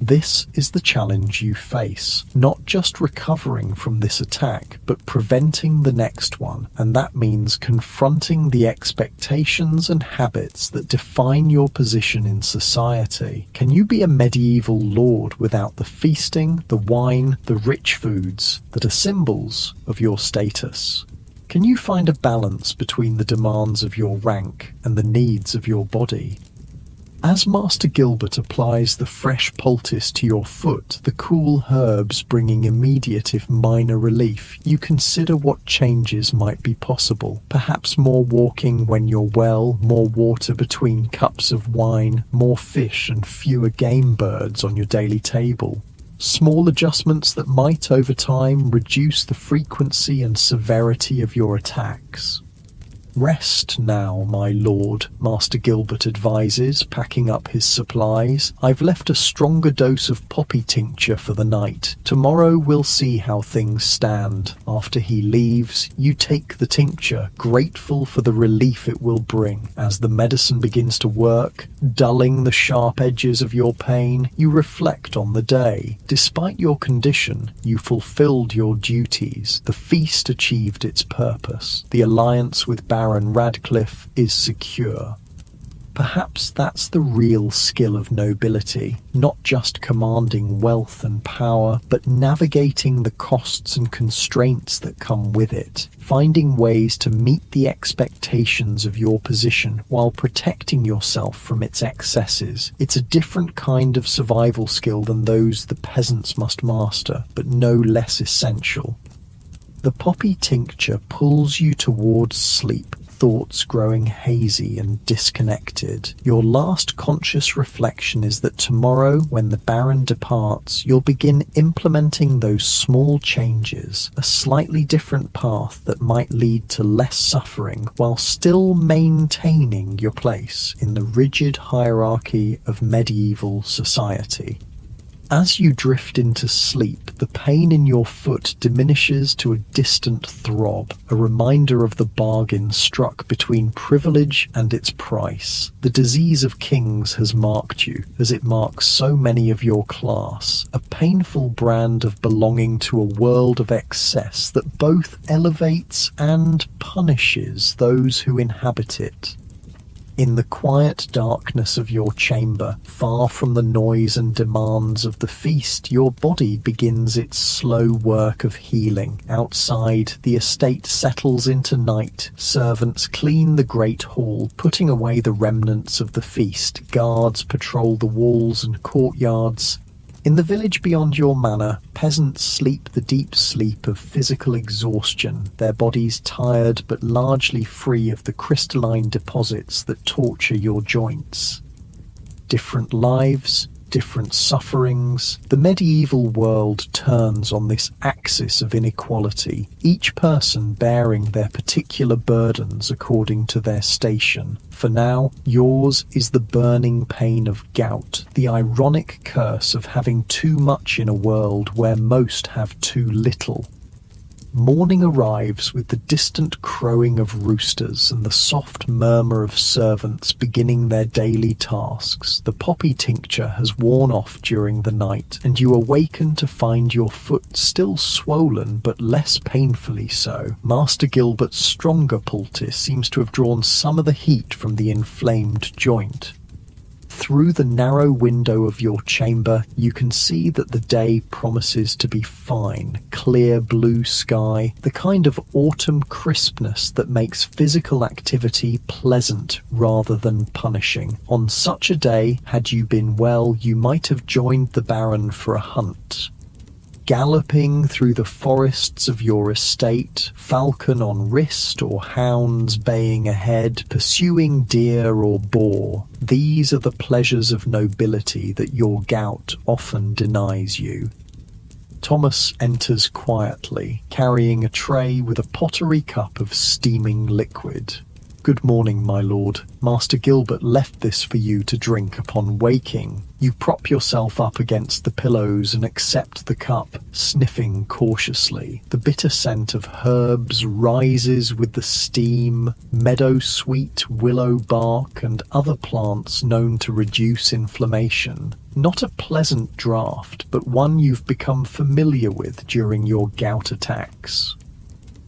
This is the challenge you face, not just recovering from this attack, but preventing the next one, and that means confronting the expectations and habits that define your position in society. Can you be a medieval lord without the feasting, the wine, the rich foods that are symbols of your status? Can you find a balance between the demands of your rank and the needs of your body? As Master Gilbert applies the fresh poultice to your foot, the cool herbs bringing immediate if minor relief, you consider what changes might be possible. Perhaps more walking when you're well, more water between cups of wine, more fish and fewer game birds on your daily table. Small adjustments that might, over time, reduce the frequency and severity of your attacks. "Rest now, my lord," Master Gilbert advises, packing up his supplies. "I've left a stronger dose of poppy tincture for the night. Tomorrow we'll see how things stand." After he leaves, you take the tincture, grateful for the relief it will bring. As the medicine begins to work, dulling the sharp edges of your pain, you reflect on the day. Despite your condition, you fulfilled your duties. The feast achieved its purpose. The alliance with Baron Radcliffe is secure. Perhaps that's the real skill of nobility, not just commanding wealth and power, but navigating the costs and constraints that come with it, finding ways to meet the expectations of your position while protecting yourself from its excesses. It's a different kind of survival skill than those the peasants must master, but no less essential. The poppy tincture pulls you towards sleep, thoughts growing hazy and disconnected. Your last conscious reflection is that tomorrow, when the Baron departs, you'll begin implementing those small changes, a slightly different path that might lead to less suffering while still maintaining your place in the rigid hierarchy of medieval society. As you drift into sleep, the pain in your foot diminishes to a distant throb, a reminder of the bargain struck between privilege and its price. The disease of kings has marked you, as it marks so many of your class, a painful brand of belonging to a world of excess that both elevates and punishes those who inhabit it. In the quiet darkness of your chamber, far from the noise and demands of the feast, your body begins its slow work of healing. Outside, the estate settles into night. Servants clean the great hall, putting away the remnants of the feast. Guards patrol the walls and courtyards. In the village beyond your manor, peasants sleep the deep sleep of physical exhaustion, their bodies tired but largely free of the crystalline deposits that torture your joints. Different lives, different sufferings. The medieval world turns on this axis of inequality, each person bearing their particular burdens according to their station. For now, yours is the burning pain of gout, the ironic curse of having too much in a world where most have too little. Morning arrives with the distant crowing of roosters and the soft murmur of servants beginning their daily tasks. The poppy tincture has worn off during the night, and you awaken to find your foot still swollen but less painfully so. Master Gilbert's stronger poultice seems to have drawn some of the heat from the inflamed joint. Through the narrow window of your chamber, you can see that the day promises to be fine. Clear blue sky, the kind of autumn crispness that makes physical activity pleasant rather than punishing. On such a day, had you been well, you might have joined the Baron for a hunt. Galloping through the forests of your estate, falcon on wrist or hounds baying ahead, pursuing deer or boar. These are the pleasures of nobility that your gout often denies you. Thomas enters quietly, carrying a tray with a pottery cup of steaming liquid. "Good morning, my lord. Master Gilbert left this for you to drink upon waking." You prop yourself up against the pillows and accept the cup, sniffing cautiously. The bitter scent of herbs rises with the steam, meadow sweet, willow bark, and other plants known to reduce inflammation. Not a pleasant draught, but one you've become familiar with during your gout attacks.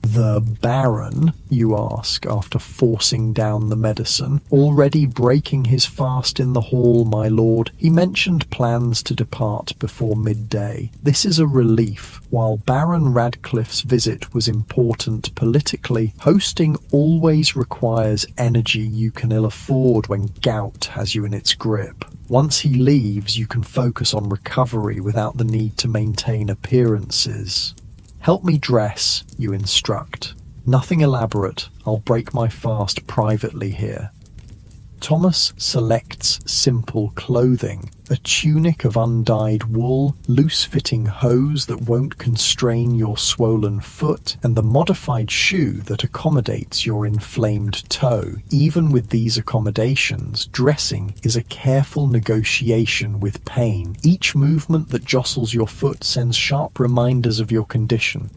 "The Baron?" you ask after forcing down the medicine. "Already breaking his fast in the hall, my lord. He mentioned plans to depart before midday. This is a relief. While Baron Radcliffe's visit was important politically, hosting always requires energy you can ill afford when gout has you in its grip. Once he leaves, you can focus on recovery without the need to maintain appearances. Help me dress," you instruct. "Nothing elaborate. I'll break my fast privately here." Thomas selects simple clothing, a tunic of undyed wool, loose-fitting hose that won't constrain your swollen foot, and the modified shoe that accommodates your inflamed toe. Even with these accommodations, dressing is a careful negotiation with pain. Each movement that jostles your foot sends sharp reminders of your condition.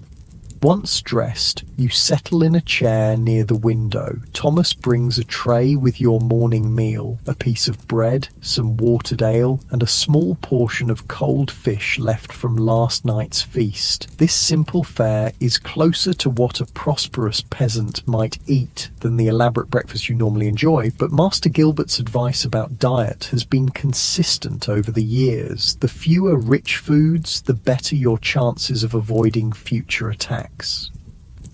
Once dressed, you settle in a chair near the window. Thomas brings a tray with your morning meal, a piece of bread, some watered ale, and a small portion of cold fish left from last night's feast. This simple fare is closer to what a prosperous peasant might eat than the elaborate breakfast you normally enjoy, but Master Gilbert's advice about diet has been consistent over the years. The fewer rich foods, the better your chances of avoiding future attacks.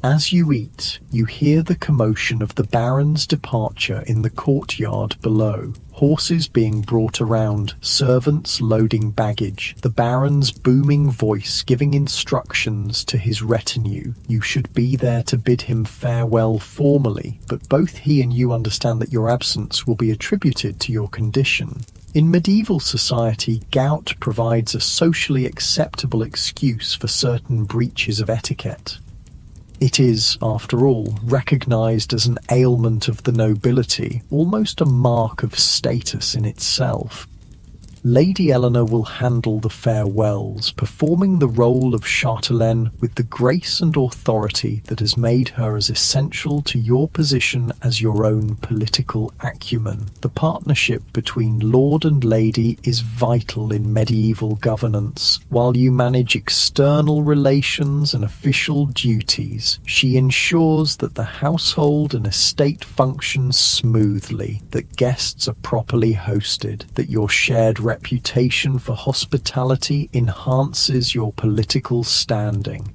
As you eat, you hear the commotion of the Baron's departure in the courtyard below. Horses being brought around, servants loading baggage, the Baron's booming voice giving instructions to his retinue. You should be there to bid him farewell formally, but both he and you understand that your absence will be attributed to your condition. In medieval society, gout provides a socially acceptable excuse for certain breaches of etiquette. It is, after all, recognized as an ailment of the nobility, almost a mark of status in itself. Lady Eleanor will handle the farewells, performing the role of chatelaine with the grace and authority that has made her as essential to your position as your own political acumen. The partnership between Lord and Lady is vital in medieval governance. While you manage external relations and official duties, she ensures that the household and estate functions smoothly, that guests are properly hosted, that your shared reputation for hospitality enhances your political standing.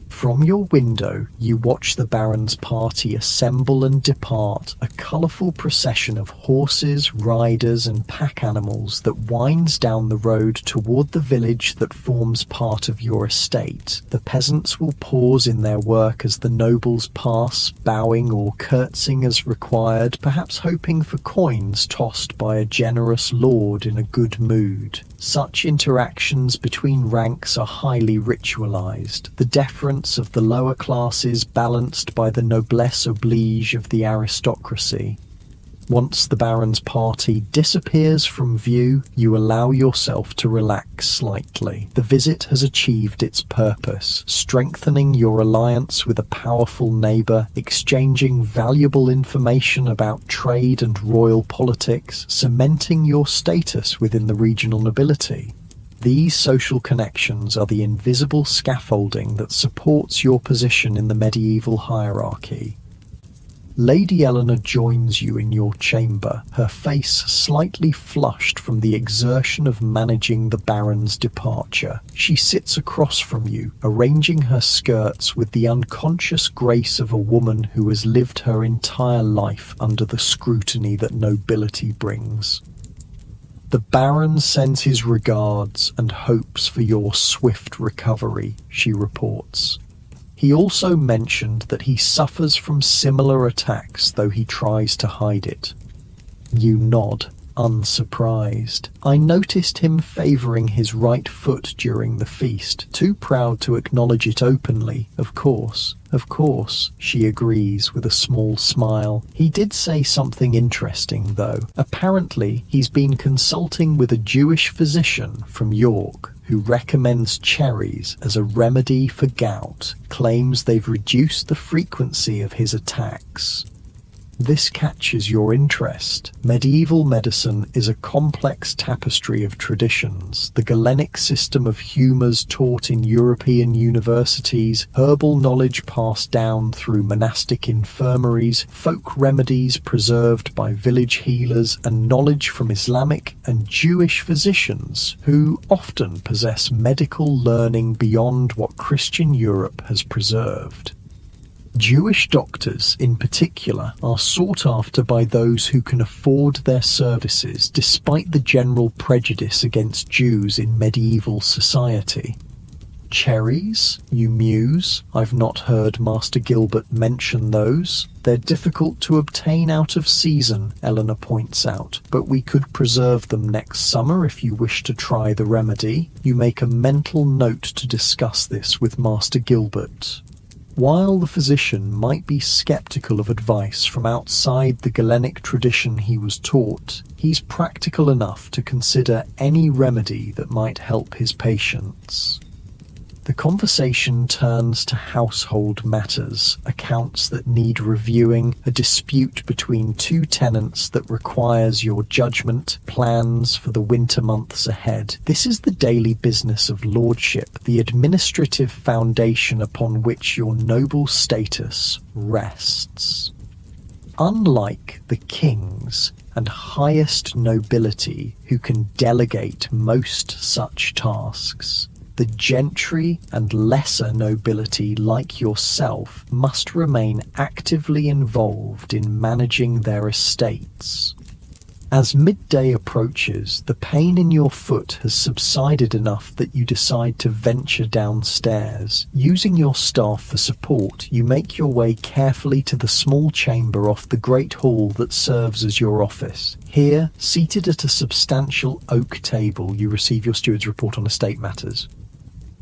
From your window, you watch the Baron's party assemble and depart, a colourful procession of horses, riders and pack animals that winds down the road toward the village that forms part of your estate. The peasants will pause in their work as the nobles pass, bowing or curtsying as required, perhaps hoping for coins tossed by a generous lord in a good mood. Such interactions between ranks are highly ritualized, the deference of the lower classes balanced by the noblesse oblige of the aristocracy. Once the Baron's party disappears from view, you allow yourself to relax slightly. The visit has achieved its purpose, strengthening your alliance with a powerful neighbour, exchanging valuable information about trade and royal politics, cementing your status within the regional nobility. These social connections are the invisible scaffolding that supports your position in the medieval hierarchy. Lady Eleanor joins you in your chamber, her face slightly flushed from the exertion of managing the Baron's departure. She sits across from you, arranging her skirts with the unconscious grace of a woman who has lived her entire life under the scrutiny that nobility brings. The Baron sends his regards and hopes for your swift recovery, she reports. He also mentioned that he suffers from similar attacks, though he tries to hide it. You nod, unsurprised. I noticed him favouring his right foot during the feast, too proud to acknowledge it openly. Of course, she agrees with a small smile. He did say something interesting, though. Apparently, he's been consulting with a Jewish physician from York who recommends cherries as a remedy for gout, claims they've reduced the frequency of his attacks. This catches your interest. Medieval medicine is a complex tapestry of traditions. The Galenic system of humours taught in European universities, herbal knowledge passed down through monastic infirmaries, folk remedies preserved by village healers, and knowledge from Islamic and Jewish physicians who often possess medical learning beyond what Christian Europe has preserved. Jewish doctors, in particular, are sought after by those who can afford their services, despite the general prejudice against Jews in medieval society. Cherries, you muse. I've not heard Master Gilbert mention those. They're difficult to obtain out of season, Eleanor points out, but we could preserve them next summer if you wish to try the remedy. You make a mental note to discuss this with Master Gilbert. While the physician might be skeptical of advice from outside the Galenic tradition he was taught, he's practical enough to consider any remedy that might help his patients. The conversation turns to household matters, accounts that need reviewing, a dispute between two tenants that requires your judgment, plans for the winter months ahead. This is the daily business of lordship, the administrative foundation upon which your noble status rests. Unlike the kings and highest nobility who can delegate most such tasks, The gentry and lesser nobility like yourself must remain actively involved in managing their estates. As midday approaches, the pain in your foot has subsided enough that you decide to venture downstairs. Using your staff for support, you make your way carefully to the small chamber off the great hall that serves as your office. Here, seated at a substantial oak table, you receive your steward's report on estate matters.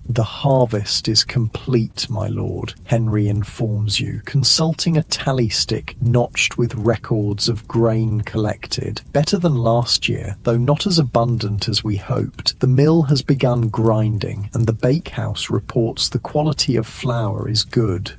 "The harvest is complete, my lord," Henry informs you, consulting a tally stick notched with records of grain collected. "Better than last year, though not as abundant as we hoped. The mill has begun grinding, and the bakehouse reports the quality of flour is good."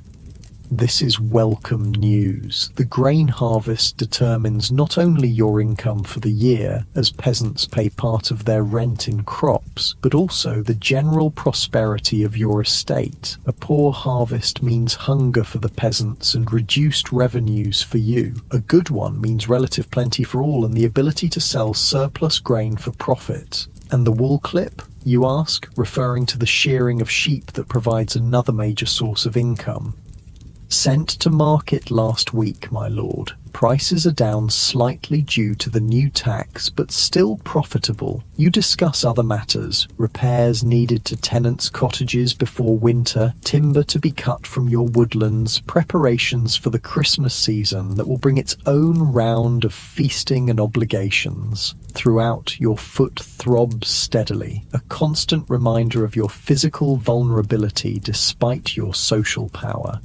This is welcome news. The grain harvest determines not only your income for the year, as peasants pay part of their rent in crops, but also the general prosperity of your estate. A poor harvest means hunger for the peasants and reduced revenues for you. A good one means relative plenty for all and the ability to sell surplus grain for profit. "And the wool clip?" you ask, referring to the shearing of sheep that provides another major source of income. "Sent to market last week, my lord. Prices are down slightly due to the new tax, but still profitable. You discuss other matters, repairs needed to tenants' cottages before winter, timber to be cut from your woodlands, preparations for the Christmas season that will bring its own round of feasting and obligations. Throughout, your foot throbs steadily, a constant reminder of your physical vulnerability despite your social power.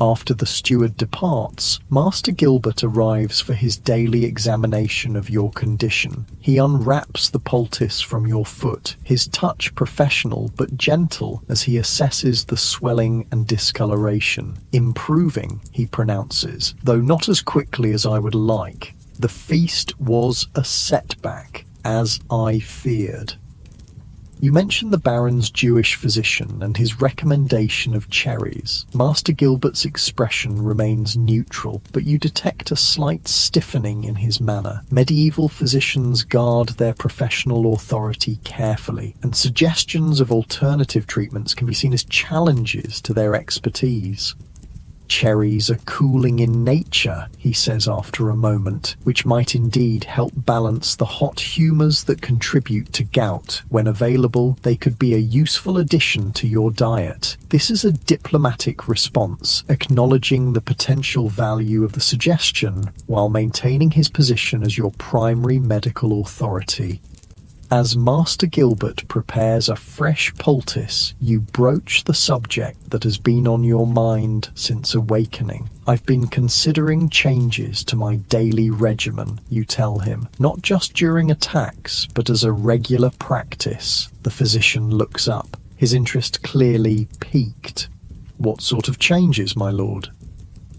After the steward departs, Master Gilbert arrives for his daily examination of your condition. He unwraps the poultice from your foot, his touch professional but gentle as he assesses the swelling and discoloration. "Improving," he pronounces, "though not as quickly as I would like. The feast was a setback, as I feared." You mention the Baron's Jewish physician and his recommendation of cherries. Master Gilbert's expression remains neutral, but you detect a slight stiffening in his manner. Medieval physicians guard their professional authority carefully, and suggestions of alternative treatments can be seen as challenges to their expertise. "Cherries are cooling in nature," he says after a moment, "which might indeed help balance the hot humours that contribute to gout. When available, they could be a useful addition to your diet." This is a diplomatic response, acknowledging the potential value of the suggestion while maintaining his position as your primary medical authority. As Master Gilbert prepares a fresh poultice, you broach the subject that has been on your mind since awakening. "I've been considering changes to my daily regimen," you tell him, "not just during attacks, but as a regular practice." The physician looks up, his interest clearly piqued. "What sort of changes, my lord?"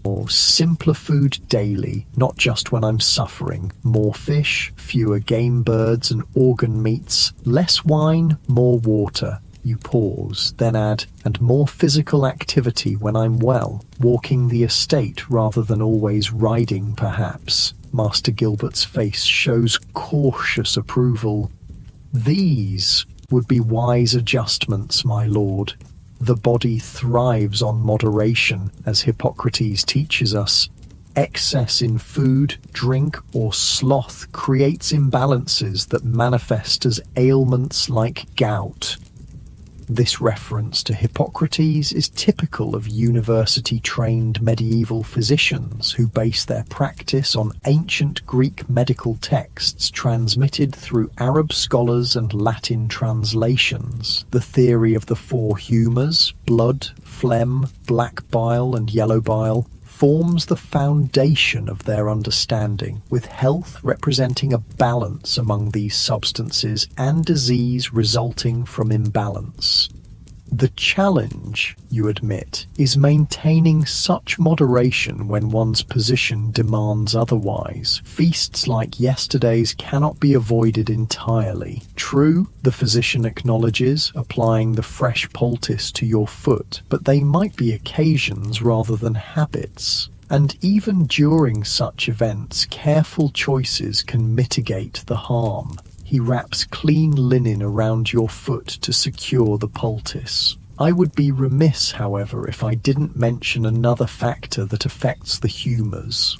"Or simpler food daily, not just when I'm suffering. More fish, fewer game birds and organ meats, less wine, more water." You pause, then add, "and more physical activity when I'm well, walking the estate rather than always riding, perhaps." Master Gilbert's face shows cautious approval. "These would be wise adjustments, my lord. The body thrives on moderation, as Hippocrates teaches us. Excess in food, drink, or sloth creates imbalances that manifest as ailments like gout." This reference to Hippocrates is typical of university-trained medieval physicians who base their practice on ancient Greek medical texts transmitted through Arab scholars and Latin translations. The theory of the four humours, blood, phlegm, black bile, and yellow bile, forms the foundation of their understanding, with health representing a balance among these substances and disease resulting from imbalance. The challenge, you admit, is maintaining such moderation when one's position demands otherwise. Feasts like yesterday's cannot be avoided entirely. True, the physician acknowledges, applying the fresh poultice to your foot, but they might be occasions rather than habits. And even during such events, careful choices can mitigate the harm. he wraps clean linen around your foot to secure the poultice. I would be remiss, however, if I didn't mention another factor that affects the humours,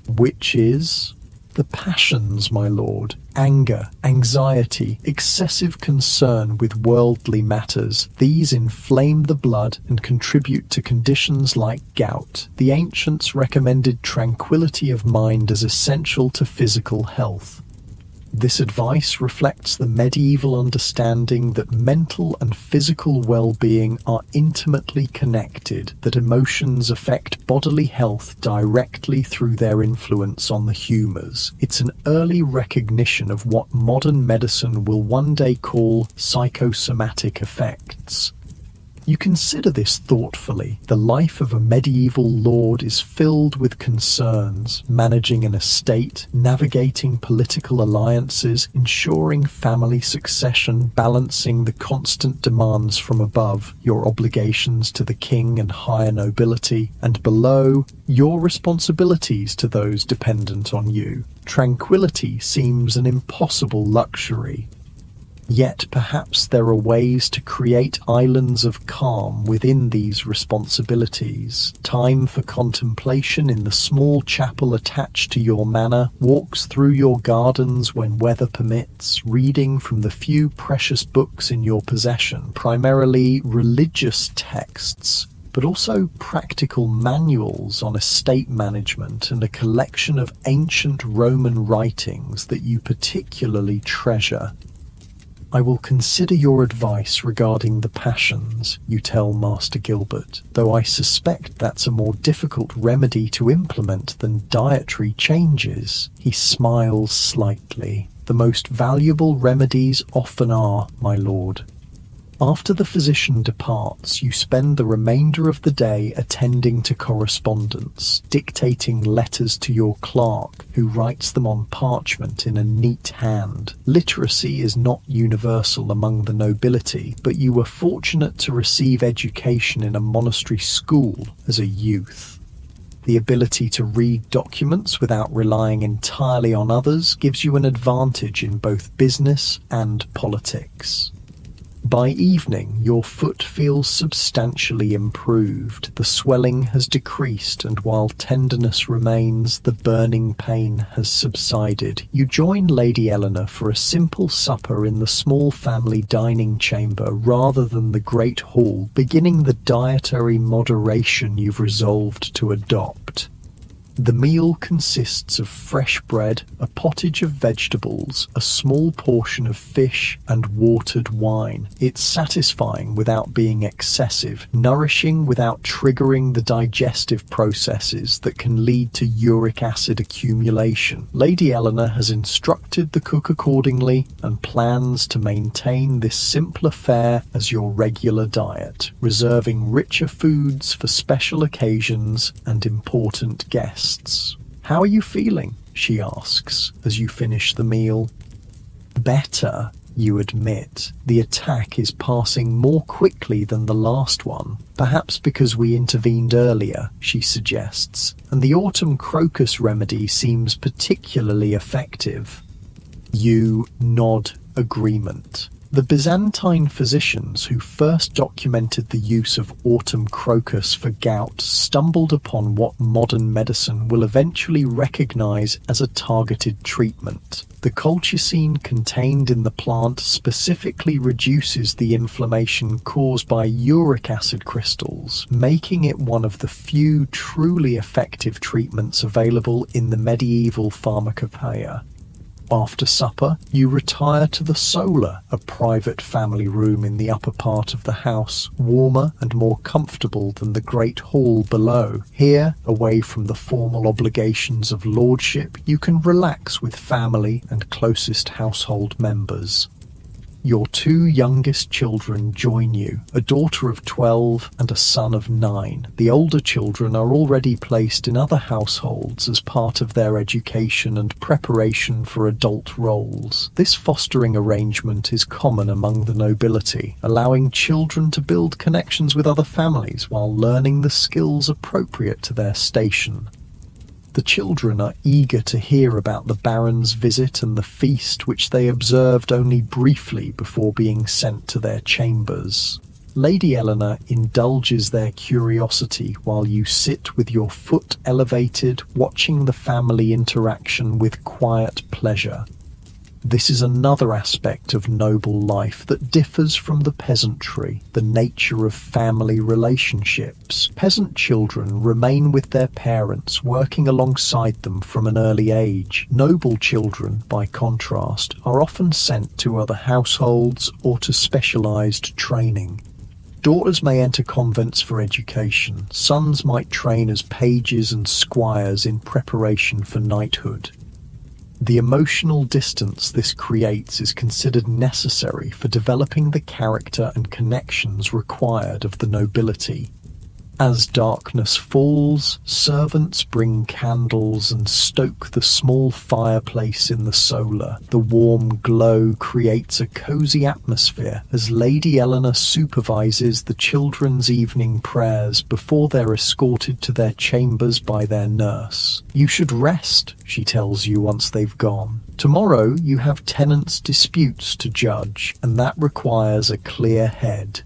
which is the passions, my lord. Anger, anxiety, excessive concern with worldly matters. These inflame the blood and contribute to conditions like gout. The ancients recommended tranquility of mind as essential to physical health. This advice reflects the medieval understanding that mental and physical well-being are intimately connected, that emotions affect bodily health directly through their influence on the humours. It's an early recognition of what modern medicine will one day call psychosomatic effects. You consider this thoughtfully. The life of a medieval lord is filled with concerns, managing an estate, navigating political alliances, ensuring family succession, balancing the constant demands from above, your obligations to the king and higher nobility, and below, your responsibilities to those dependent on you. Tranquility seems an impossible luxury. Yet perhaps there are ways to create islands of calm within these responsibilities. Time for contemplation in the small chapel attached to your manor, walks through your gardens when weather permits, reading from the few precious books in your possession, primarily religious texts, but also practical manuals on estate management and a collection of ancient Roman writings that you particularly treasure. I will consider your advice regarding the passions, you tell Master Gilbert, though I suspect that's a more difficult remedy to implement than dietary changes. He smiles slightly. The most valuable remedies often are, my lord. After the physician departs, you spend the remainder of the day attending to correspondence, dictating letters to your clerk, who writes them on parchment in a neat hand. Literacy is not universal among the nobility, but you were fortunate to receive education in a monastery school as a youth. The ability to read documents without relying entirely on others gives you an advantage in both business and politics. By evening, your foot feels substantially improved. The swelling has decreased, and while tenderness remains, the burning pain has subsided. You join Lady Eleanor for a simple supper in the small family dining chamber rather than the great hall, beginning the dietary moderation you've resolved to adopt. The meal consists of fresh bread, a pottage of vegetables, a small portion of fish, and watered wine. It's satisfying without being excessive, nourishing without triggering the digestive processes that can lead to uric acid accumulation. Lady Eleanor has instructed the cook accordingly and plans to maintain this simpler fare as your regular diet, reserving richer foods for special occasions and important guests. How are you feeling? She asks as you finish the meal. Better, you admit. The attack is passing more quickly than the last one, perhaps because we intervened earlier, she suggests, and the autumn crocus remedy seems particularly effective. You nod agreement. The Byzantine physicians who first documented the use of autumn crocus for gout stumbled upon what modern medicine will eventually recognize as a targeted treatment. The colchicine contained in the plant specifically reduces the inflammation caused by uric acid crystals, making it one of the few truly effective treatments available in the medieval pharmacopoeia. After supper, you retire to the solar, a private family room in the upper part of the house, warmer and more comfortable than the great hall below. Here, away from the formal obligations of lordship, you can relax with family and closest household members. Your two youngest children join you, a daughter of 12 and a son of 9. The older children are already placed in other households as part of their education and preparation for adult roles. This fostering arrangement is common among the nobility, allowing children to build connections with other families while learning the skills appropriate to their station. The children are eager to hear about the Baron's visit and the feast, which they observed only briefly before being sent to their chambers. Lady Eleanor indulges their curiosity while you sit with your foot elevated, watching the family interaction with quiet pleasure. This is another aspect of noble life that differs from the peasantry, the nature of family relationships. Peasant children remain with their parents, working alongside them from an early age. Noble children, by contrast, are often sent to other households or to specialized training. Daughters may enter convents for education. Sons might train as pages and squires in preparation for knighthood. The emotional distance this creates is considered necessary for developing the character and connections required of the nobility. As darkness falls, servants bring candles and stoke the small fireplace in the solar. The warm glow creates a cozy atmosphere as Lady Eleanor supervises the children's evening prayers before they're escorted to their chambers by their nurse. "You should rest," she tells you once they've gone. "Tomorrow you have tenants' disputes to judge, and that requires a clear head."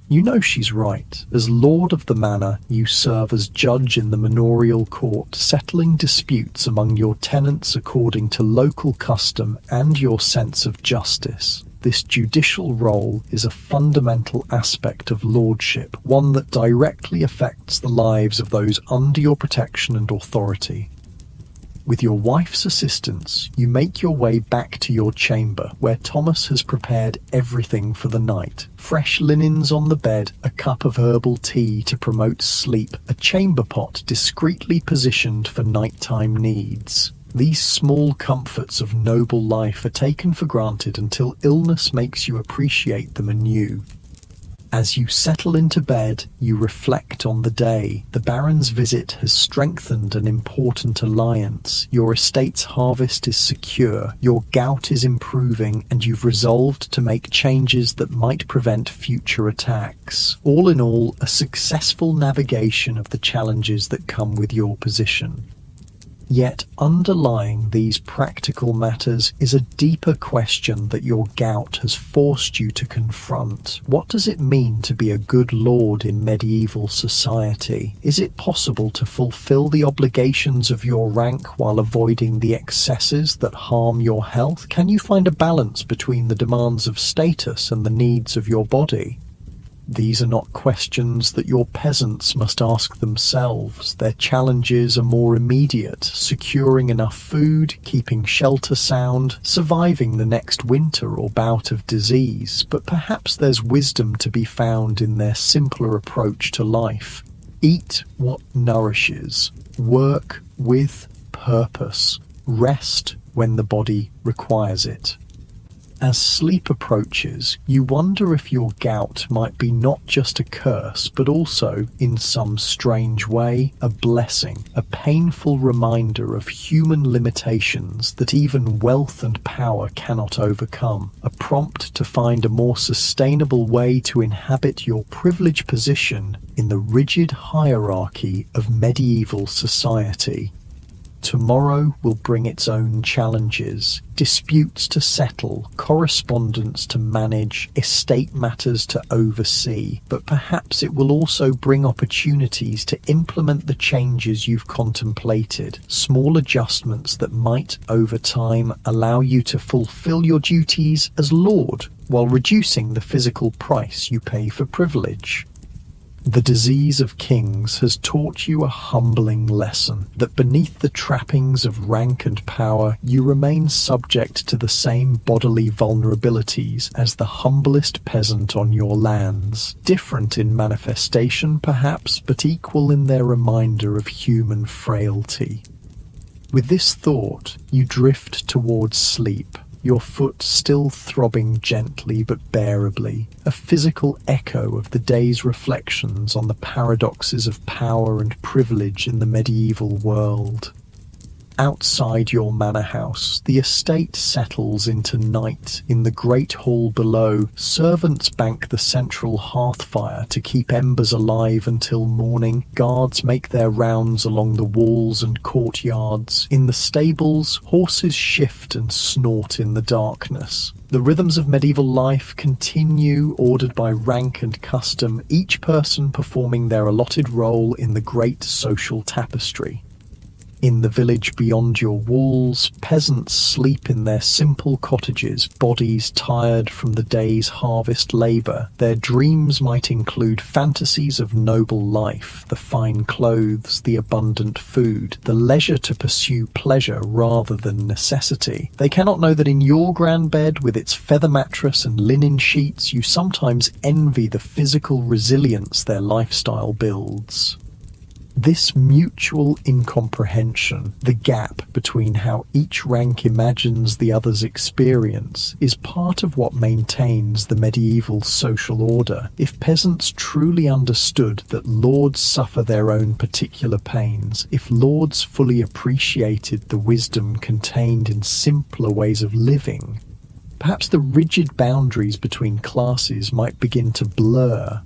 You know she's right. As lord of the manor, you serve as judge in the manorial court, settling disputes among your tenants according to local custom and your sense of justice. This judicial role is a fundamental aspect of lordship, one that directly affects the lives of those under your protection and authority. With your wife's assistance, you make your way back to your chamber, where Thomas has prepared everything for the night. Fresh linens on the bed, a cup of herbal tea to promote sleep, a chamber pot discreetly positioned for nighttime needs. These small comforts of noble life are taken for granted until illness makes you appreciate them anew. As you settle into bed, you reflect on the day. The Baron's visit has strengthened an important alliance. Your estate's harvest is secure, your gout is improving, and you've resolved to make changes that might prevent future attacks. All in all, a successful navigation of the challenges that come with your position. Yet underlying these practical matters is a deeper question that your gout has forced you to confront. What does it mean to be a good lord in medieval society? Is it possible to fulfill the obligations of your rank while avoiding the excesses that harm your health? Can you find a balance between the demands of status and the needs of your body? These are not questions that your peasants must ask themselves. Their challenges are more immediate: securing enough food, keeping shelter sound, surviving the next winter or bout of disease. But perhaps there's wisdom to be found in their simpler approach to life. Eat what nourishes, work with purpose, rest when the body requires it. As sleep approaches, you wonder if your gout might be not just a curse, but also, in some strange way, a blessing, a painful reminder of human limitations that even wealth and power cannot overcome, a prompt to find a more sustainable way to inhabit your privileged position in the rigid hierarchy of medieval society. Tomorrow will bring its own challenges, disputes to settle, correspondence to manage, estate matters to oversee, but perhaps it will also bring opportunities to implement the changes you've contemplated, small adjustments that might, over time, allow you to fulfill your duties as lord while reducing the physical price you pay for privilege. The disease of kings has taught you a humbling lesson, that beneath the trappings of rank and power, you remain subject to the same bodily vulnerabilities as the humblest peasant on your lands. Different in manifestation, perhaps, but equal in their reminder of human frailty. With this thought, you drift towards sleep, your foot still throbbing gently but bearably, a physical echo of the day's reflections on the paradoxes of power and privilege in the medieval world. Outside your manor house, the estate settles into night. In the great hall below, servants bank the central hearth fire to keep embers alive until morning. Guards make their rounds along the walls and courtyards. In the stables, horses shift and snort in the darkness. The rhythms of medieval life continue, ordered by rank and custom, each person performing their allotted role in the great social tapestry. In the village beyond your walls, peasants sleep in their simple cottages, bodies tired from the day's harvest labour. Their dreams might include fantasies of noble life, the fine clothes, the abundant food, the leisure to pursue pleasure rather than necessity. They cannot know that in your grand bed, with its feather mattress and linen sheets, you sometimes envy the physical resilience their lifestyle builds. This mutual incomprehension, the gap between how each rank imagines the other's experience, is part of what maintains the medieval social order. If peasants truly understood that lords suffer their own particular pains, if lords fully appreciated the wisdom contained in simpler ways of living, perhaps the rigid boundaries between classes might begin to blur.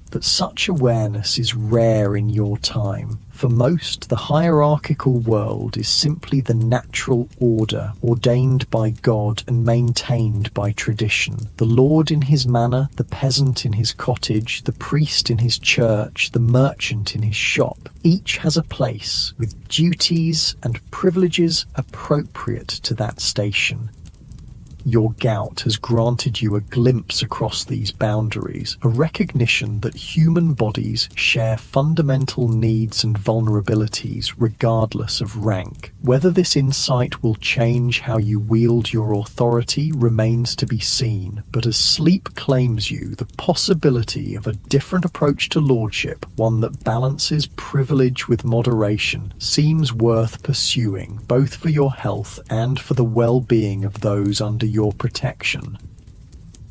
But such awareness is rare in your time. For most, the hierarchical world is simply the natural order ordained by God and maintained by tradition. The lord in his manor, the peasant in his cottage, the priest in his church, the merchant in his shop. Each has a place, with duties and privileges appropriate to that station. Your gout has granted you a glimpse across these boundaries, a recognition that human bodies share fundamental needs and vulnerabilities regardless of rank. Whether this insight will change how you wield your authority remains to be seen, but as sleep claims you, the possibility of a different approach to lordship, one that balances privilege with moderation, seems worth pursuing, both for your health and for the well-being of those under your protection.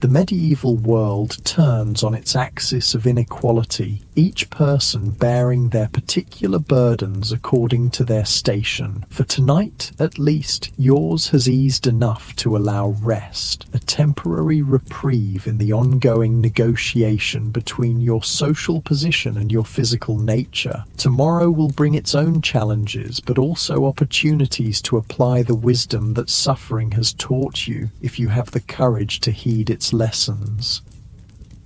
The medieval world turns on its axis of inequality, each person bearing their particular burdens according to their station. For tonight, at least, yours has eased enough to allow rest, a temporary reprieve in the ongoing negotiation between your social position and your physical nature. Tomorrow will bring its own challenges, but also opportunities to apply the wisdom that suffering has taught you, if you have the courage to heed its lessons.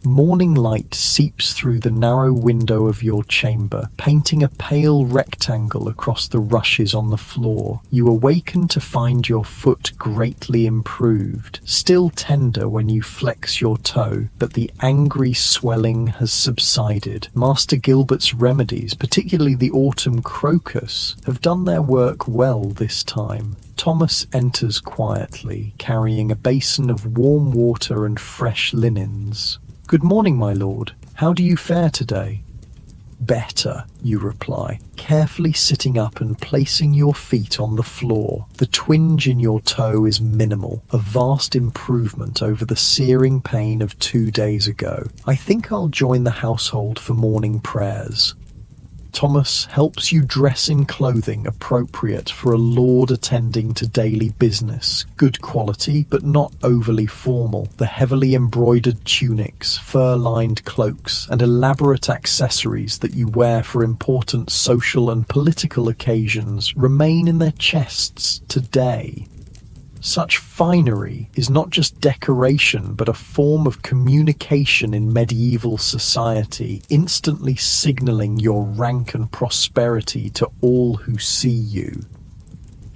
Morning light seeps through the narrow window of your chamber, painting a pale rectangle across the rushes on the floor. You awaken to find your foot greatly improved, still tender when you flex your toe, but the angry swelling has subsided. Master Gilbert's remedies, particularly the autumn crocus, have done their work well this time. Thomas enters quietly, carrying a basin of warm water and fresh linens. "Good morning, my lord. How do you fare today?" "Better," you reply, carefully sitting up and placing your feet on the floor. The twinge in your toe is minimal, a vast improvement over the searing pain of 2 days ago. "I think I'll join the household for morning prayers." Thomas helps you dress in clothing appropriate for a lord attending to daily business, good quality but not overly formal. The heavily embroidered tunics, fur-lined cloaks, and elaborate accessories that you wear for important social and political occasions remain in their chests today. Such finery is not just decoration, but a form of communication in medieval society, instantly signaling your rank and prosperity to all who see you.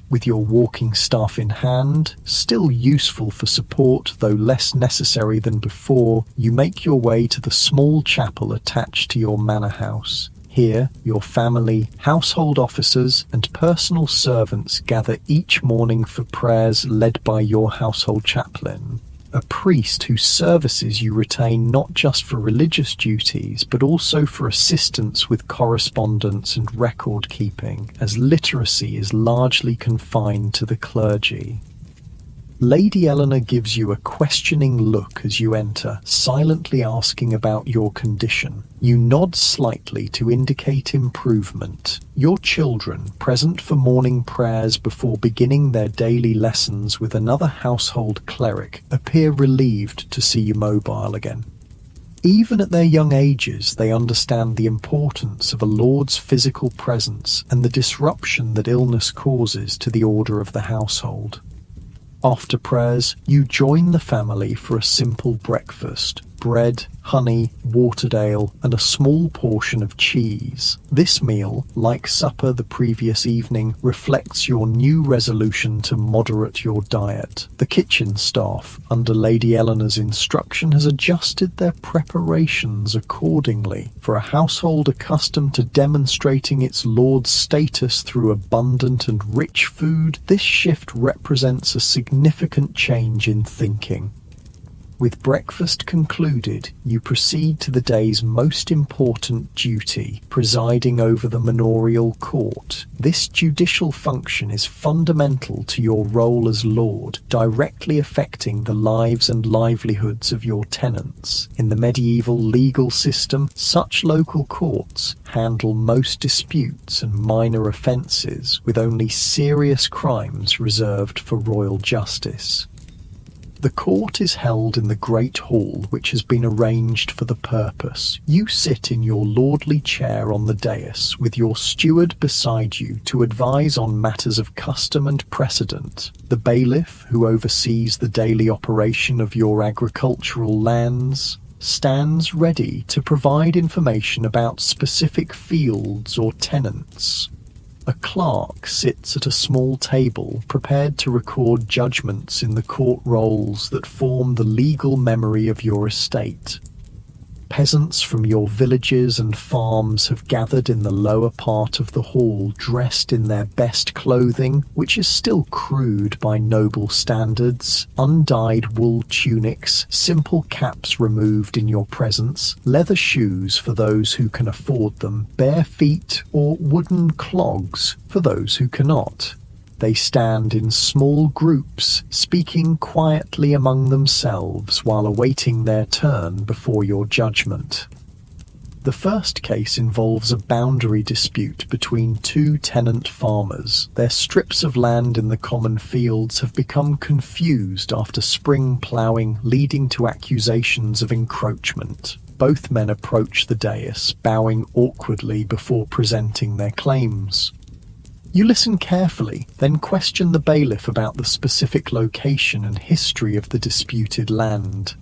With your walking staff in hand, still useful for support though less necessary than before, you make your way to the small chapel attached to your manor house. Here, your family, household officers, and personal servants gather each morning for prayers led by your household chaplain, a priest whose services you retain not just for religious duties, but also for assistance with correspondence and record-keeping, as literacy is largely confined to the clergy. Lady Eleanor gives you a questioning look as you enter, silently asking about your condition. You nod slightly to indicate improvement. Your children, present for morning prayers before beginning their daily lessons with another household cleric, appear relieved to see you mobile again. Even at their young ages, they understand the importance of a lord's physical presence and the disruption that illness causes to the order of the household. After prayers, you join the family for a simple breakfast: bread, honey, watered ale, and a small portion of cheese. This meal, like supper the previous evening, reflects your new resolution to moderate your diet. The kitchen staff, under Lady Eleanor's instruction, has adjusted their preparations accordingly. For a household accustomed to demonstrating its lord's status through abundant and rich food, this shift represents a significant change in thinking. With breakfast concluded, you proceed to the day's most important duty, presiding over the manorial court. This judicial function is fundamental to your role as lord, directly affecting the lives and livelihoods of your tenants. In the medieval legal system, such local courts handle most disputes and minor offences, with only serious crimes reserved for royal justice. The court is held in the Great Hall, which has been arranged for the purpose. You sit in your lordly chair on the dais, with your steward beside you to advise on matters of custom and precedent. The bailiff, who oversees the daily operation of your agricultural lands, stands ready to provide information about specific fields or tenants. A clerk sits at a small table, prepared to record judgments in the court rolls that form the legal memory of your estate. Peasants from your villages and farms have gathered in the lower part of the hall, dressed in their best clothing, which is still crude by noble standards: undyed wool tunics, simple caps removed in your presence, leather shoes for those who can afford them, bare feet, or wooden clogs for those who cannot. They stand in small groups, speaking quietly among themselves while awaiting their turn before your judgment. The first case involves a boundary dispute between two tenant farmers. Their strips of land in the common fields have become confused after spring ploughing, leading to accusations of encroachment. Both men approach the dais, bowing awkwardly before presenting their claims. You listen carefully, then question the bailiff about the specific location and history of the disputed land.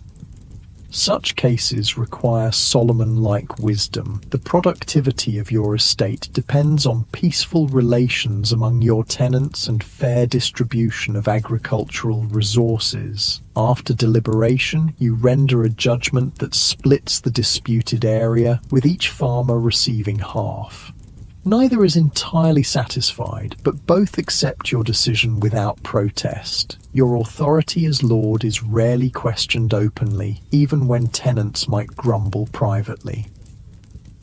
Such cases require Solomon-like wisdom. The productivity of your estate depends on peaceful relations among your tenants and fair distribution of agricultural resources. After deliberation, you render a judgment that splits the disputed area, with each farmer receiving half. Neither is entirely satisfied, but both accept your decision without protest. Your authority as lord is rarely questioned openly, even when tenants might grumble privately.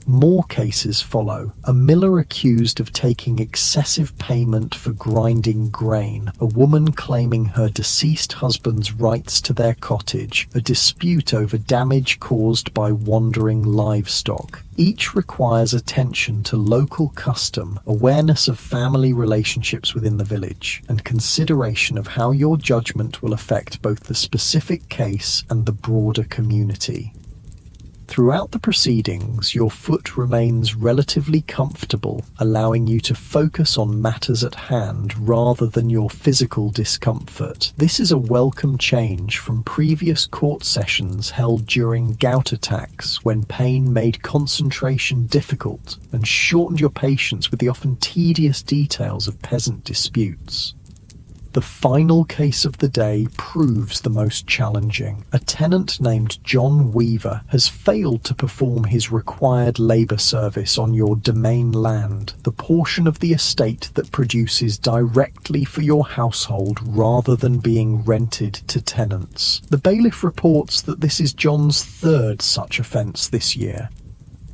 More cases follow. A miller accused of taking excessive payment for grinding grain, a woman claiming her deceased husband's rights to their cottage, a dispute over damage caused by wandering livestock. Each requires attention to local custom, awareness of family relationships within the village, and consideration of how your judgment will affect both the specific case and the broader community. Throughout the proceedings, your foot remains relatively comfortable, allowing you to focus on matters at hand rather than your physical discomfort. This is a welcome change from previous court sessions held during gout attacks, when pain made concentration difficult and shortened your patience with the often tedious details of peasant disputes. The final case of the day proves the most challenging. A tenant named John Weaver has failed to perform his required labour service on your domain land, the portion of the estate that produces directly for your household rather than being rented to tenants. The bailiff reports that this is John's third such offence this year.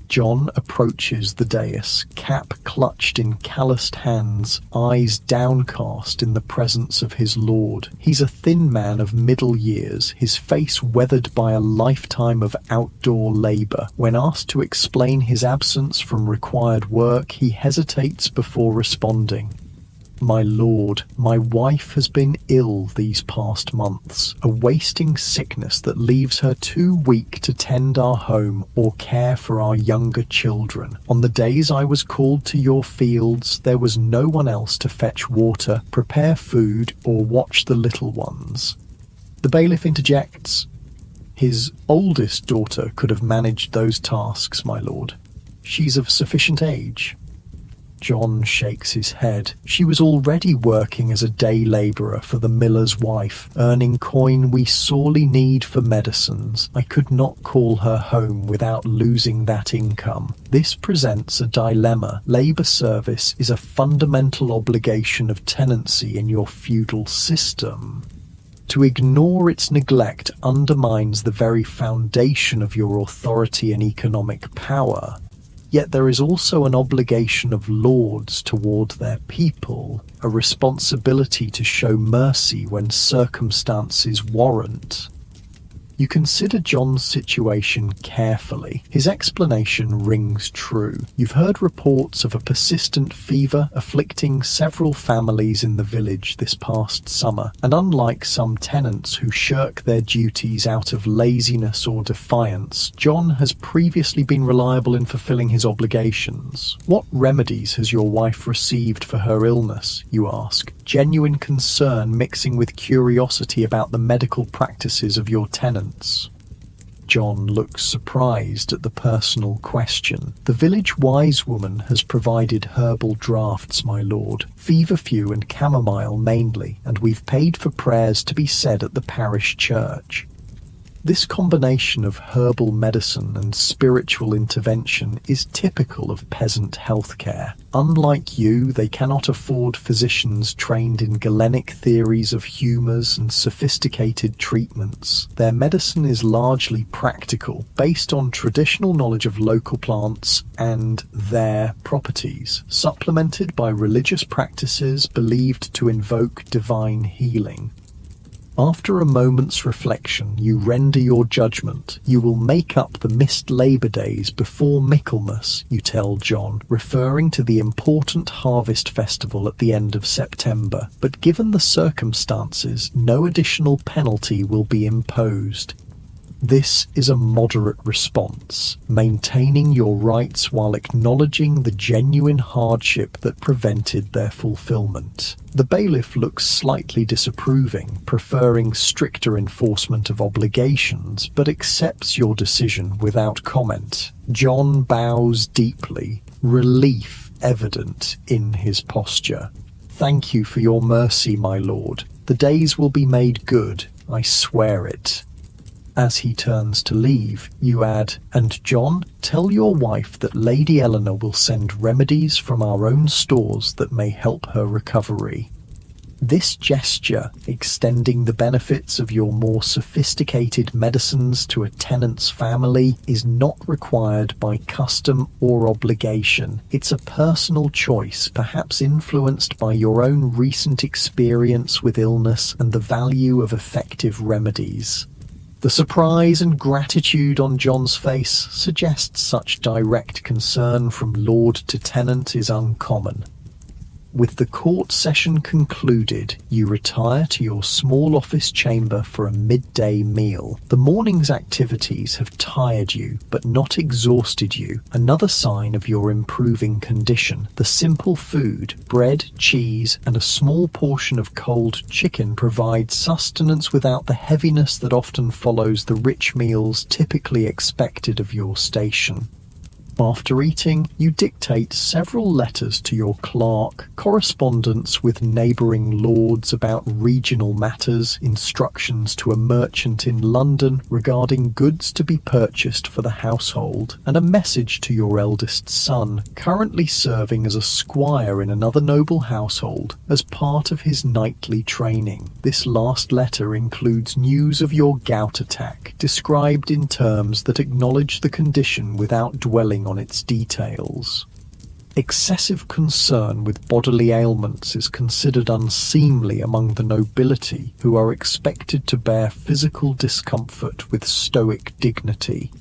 John approaches the dais, cap clutched in calloused hands, eyes downcast in the presence of his lord. He's a thin man of middle years, his face weathered by a lifetime of outdoor labor. When asked to explain his absence from required work, he hesitates before responding. My lord, my wife has been ill these past months, a wasting sickness that leaves her too weak to tend our home or care for our younger children. On the days I was called to your fields, there was no one else to fetch water, prepare food, or watch the little ones. The bailiff interjects. His oldest daughter could have managed those tasks, my lord. She's of sufficient age. John shakes his head. She was already working as a day labourer for the miller's wife, earning coin we sorely need for medicines. I could not call her home without losing that income. This presents a dilemma. Labour service is a fundamental obligation of tenancy in your feudal system. To ignore its neglect undermines the very foundation of your authority and economic power. Yet there is also an obligation of lords toward their people, a responsibility to show mercy when circumstances warrant. You consider John's situation carefully. His explanation rings true. You've heard reports of a persistent fever afflicting several families in the village this past summer, and unlike some tenants who shirk their duties out of laziness or defiance, John has previously been reliable in fulfilling his obligations. What remedies has your wife received for her illness, you ask, genuine concern mixing with curiosity about the medical practices of your tenants. John looks surprised at the personal question. The village wise woman has provided herbal draughts, my lord, feverfew and chamomile mainly, and we've paid for prayers to be said at the parish church. This combination of herbal medicine and spiritual intervention is typical of peasant healthcare. Unlike you, they cannot afford physicians trained in Galenic theories of humours and sophisticated treatments. Their medicine is largely practical, based on traditional knowledge of local plants and their properties, supplemented by religious practices believed to invoke divine healing. After a moment's reflection, you render your judgment. You will make up the missed Labour days before Michaelmas, you tell John, referring to the important harvest festival at the end of September. But given the circumstances, no additional penalty will be imposed. This is a moderate response, maintaining your rights while acknowledging the genuine hardship that prevented their fulfillment. The bailiff looks slightly disapproving, preferring stricter enforcement of obligations, but accepts your decision without comment. John bows deeply, relief evident in his posture. Thank you for your mercy, my lord. The days will be made good, I swear it. As he turns to leave, you add, and John, tell your wife that Lady Eleanor will send remedies from our own stores that may help her recovery. This gesture, extending the benefits of your more sophisticated medicines to a tenant's family, is not required by custom or obligation. It's a personal choice, perhaps influenced by your own recent experience with illness and the value of effective remedies. The surprise and gratitude on John's face suggests such direct concern from lord to tenant is uncommon. With the court session concluded, you retire to your small office chamber for a midday meal. The morning's activities have tired you, but not exhausted you. Another sign of your improving condition. The simple food, bread, cheese, and a small portion of cold chicken provide sustenance without the heaviness that often follows the rich meals typically expected of your station. After eating, you dictate several letters to your clerk, correspondence with neighbouring lords about regional matters, instructions to a merchant in London regarding goods to be purchased for the household, and a message to your eldest son, currently serving as a squire in another noble household, as part of his knightly training. This last letter includes news of your gout attack, described in terms that acknowledge the condition without dwelling focusing on its details. Excessive concern with bodily ailments is considered unseemly among the nobility, who are expected to bear physical discomfort with stoic dignity.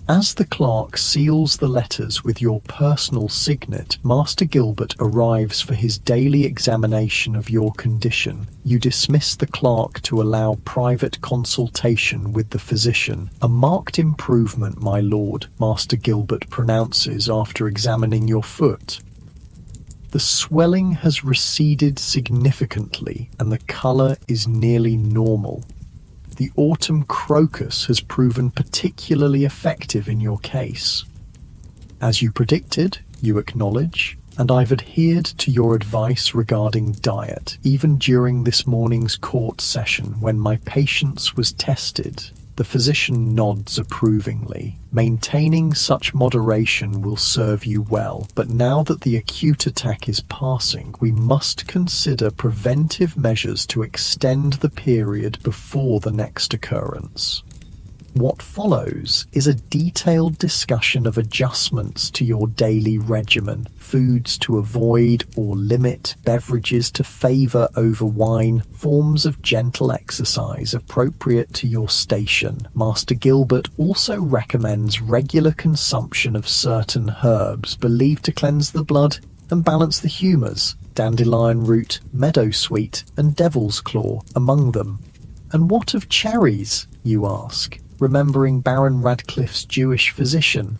As the clerk seals the letters with your personal signet, Master Gilbert arrives for his daily examination of your condition. You dismiss the clerk to allow private consultation with the physician. "A marked improvement, my lord," Master Gilbert pronounces after examining your foot. The swelling has receded significantly and the colour is nearly normal. The autumn crocus has proven particularly effective in your case. "As you predicted," you acknowledge, "and I've adhered to your advice regarding diet, even during this morning's court session when my patience was tested." The physician nods approvingly. "Maintaining such moderation will serve you well, but now that the acute attack is passing, we must consider preventive measures to extend the period before the next occurrence." What follows is a detailed discussion of adjustments to your daily regimen, foods to avoid or limit, beverages to favor over wine, forms of gentle exercise appropriate to your station. Master Gilbert also recommends regular consumption of certain herbs believed to cleanse the blood and balance the humors, dandelion root, meadowsweet, and devil's claw among them. "And what of cherries?" you ask, remembering Baron Radcliffe's Jewish physician.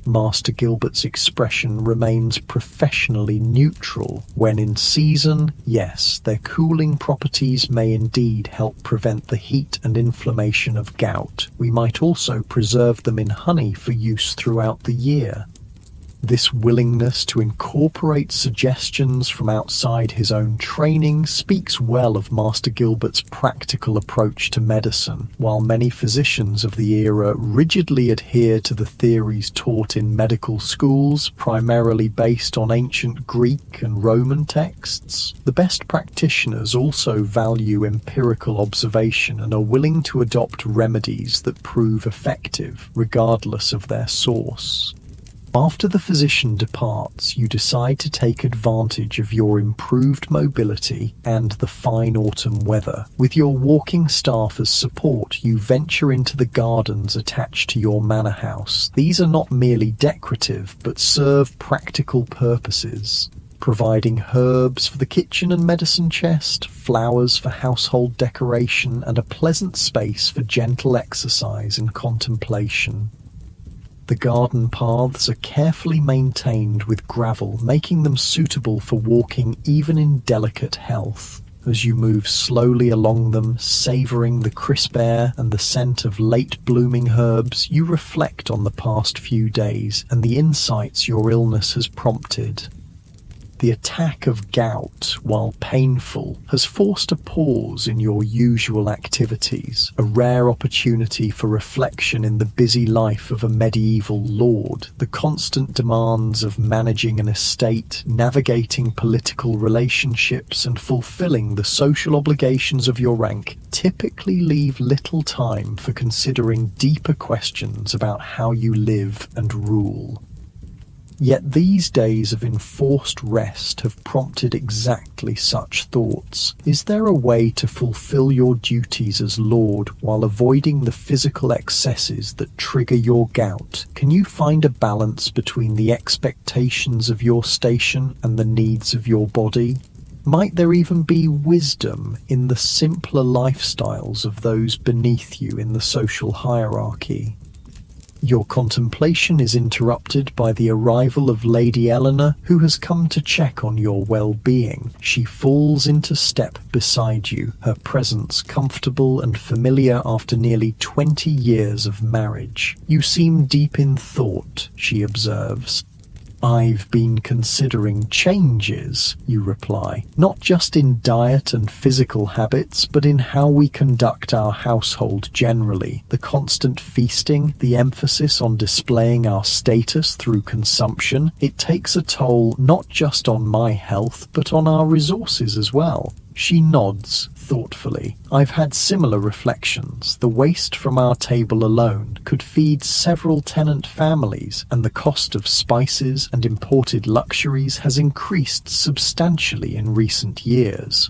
Master Gilbert's expression remains professionally neutral. "When in season, yes, their cooling properties may indeed help prevent the heat and inflammation of gout. We might also preserve them in honey for use throughout the year." This willingness to incorporate suggestions from outside his own training speaks well of Master Gilbert's practical approach to medicine. While many physicians of the era rigidly adhere to the theories taught in medical schools, primarily based on ancient Greek and Roman texts, the best practitioners also value empirical observation and are willing to adopt remedies that prove effective, regardless of their source. After the physician departs, you decide to take advantage of your improved mobility and the fine autumn weather. With your walking staff as support, you venture into the gardens attached to your manor house. These are not merely decorative, but serve practical purposes, providing herbs for the kitchen and medicine chest, flowers for household decoration, and a pleasant space for gentle exercise and contemplation. The garden paths are carefully maintained with gravel, making them suitable for walking even in delicate health. As you move slowly along them, savoring the crisp air and the scent of late-blooming herbs, you reflect on the past few days and the insights your illness has prompted. The attack of gout, while painful, has forced a pause in your usual activities, a rare opportunity for reflection in the busy life of a medieval lord. The constant demands of managing an estate, navigating political relationships, and fulfilling the social obligations of your rank typically leave little time for considering deeper questions about how you live and rule. Yet these days of enforced rest have prompted exactly such thoughts. Is there a way to fulfill your duties as Lord while avoiding the physical excesses that trigger your gout? Can you find a balance between the expectations of your station and the needs of your body? Might there even be wisdom in the simpler lifestyles of those beneath you in the social hierarchy? Your contemplation is interrupted by the arrival of Lady Eleanor, who has come to check on your well-being. She falls into step beside you, her presence comfortable and familiar after nearly 20 years of marriage. "You seem deep in thought," she observes. "I've been considering changes," you reply, "not just in diet and physical habits, but in how we conduct our household generally. The constant feasting, the emphasis on displaying our status through consumption, it takes a toll not just on my health, but on our resources as well." She nods, thoughtfully. "I've had similar reflections. The waste from our table alone could feed several tenant families, and the cost of spices and imported luxuries has increased substantially in recent years."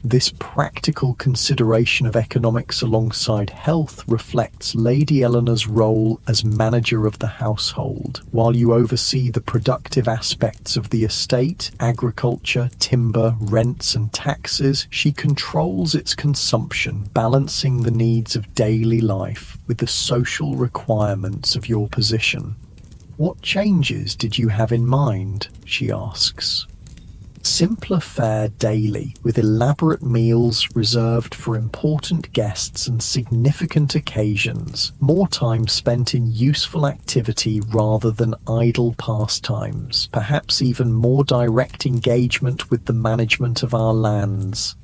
This practical consideration of economics alongside health reflects Lady Eleanor's role as manager of the household. While you oversee the productive aspects of the estate, agriculture, timber, rents and taxes, she controls its consumption, balancing the needs of daily life with the social requirements of your position. "What changes did you have in mind?" she asks. "Simpler fare daily, with elaborate meals reserved for important guests and significant occasions. More time spent in useful activity rather than idle pastimes. Perhaps even more direct engagement with the management of our lands."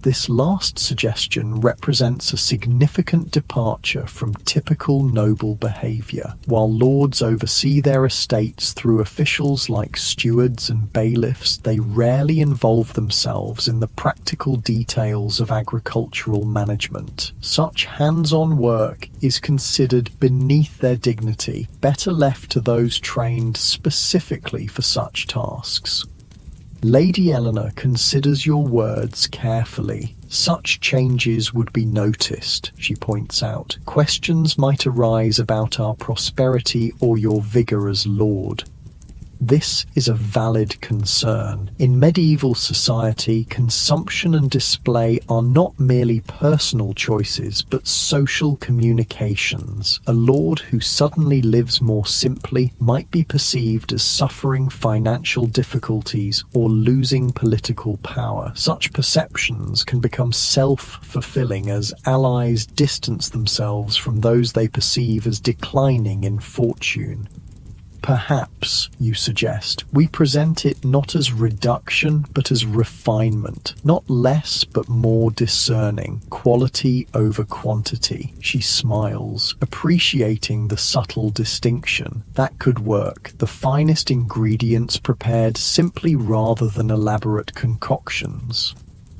This last suggestion represents a significant departure from typical noble behaviour. While lords oversee their estates through officials like stewards and bailiffs, they rarely involve themselves in the practical details of agricultural management. Such hands-on work is considered beneath their dignity, better left to those trained specifically for such tasks. Lady Eleanor considers your words carefully. "Such changes would be noticed," she points out. "Questions might arise about our prosperity or your vigour as lord." This is a valid concern. In medieval society, consumption and display are not merely personal choices, but social communications. A lord who suddenly lives more simply might be perceived as suffering financial difficulties or losing political power. Such perceptions can become self-fulfilling as allies distance themselves from those they perceive as declining in fortune. "Perhaps," you suggest, "we present it not as reduction but as refinement, not less but more discerning, quality over quantity." She smiles, appreciating the subtle distinction. "That could work. The finest ingredients prepared simply rather than elaborate concoctions.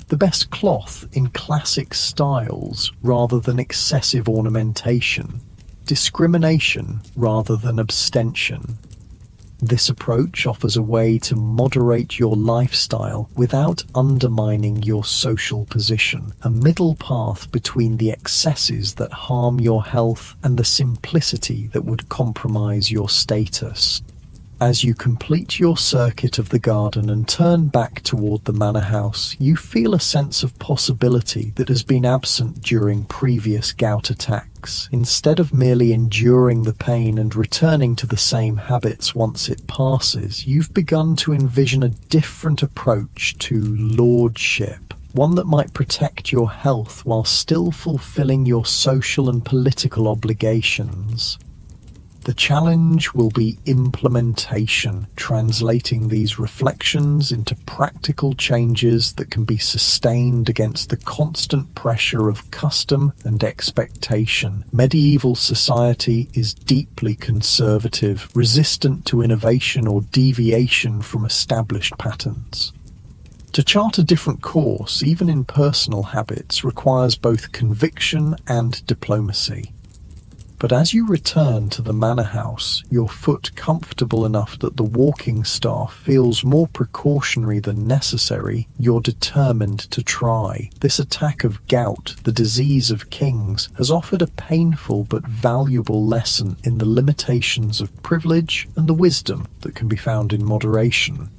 The best cloth in classic styles rather than excessive ornamentation. Discrimination rather than abstention." This approach offers a way to moderate your lifestyle without undermining your social position, a middle path between the excesses that harm your health and the simplicity that would compromise your status. As you complete your circuit of the garden and turn back toward the manor house, you feel a sense of possibility that has been absent during previous gout attacks. Instead of merely enduring the pain and returning to the same habits once it passes, you've begun to envision a different approach to lordship, one that might protect your health while still fulfilling your social and political obligations. The challenge will be implementation, translating these reflections into practical changes that can be sustained against the constant pressure of custom and expectation. Medieval society is deeply conservative, resistant to innovation or deviation from established patterns. To chart a different course, even in personal habits, requires both conviction and diplomacy. But as you return to the manor house, your foot comfortable enough that the walking staff feels more precautionary than necessary, you're determined to try. This attack of gout, the disease of kings, has offered a painful but valuable lesson in the limitations of privilege and the wisdom that can be found in moderation.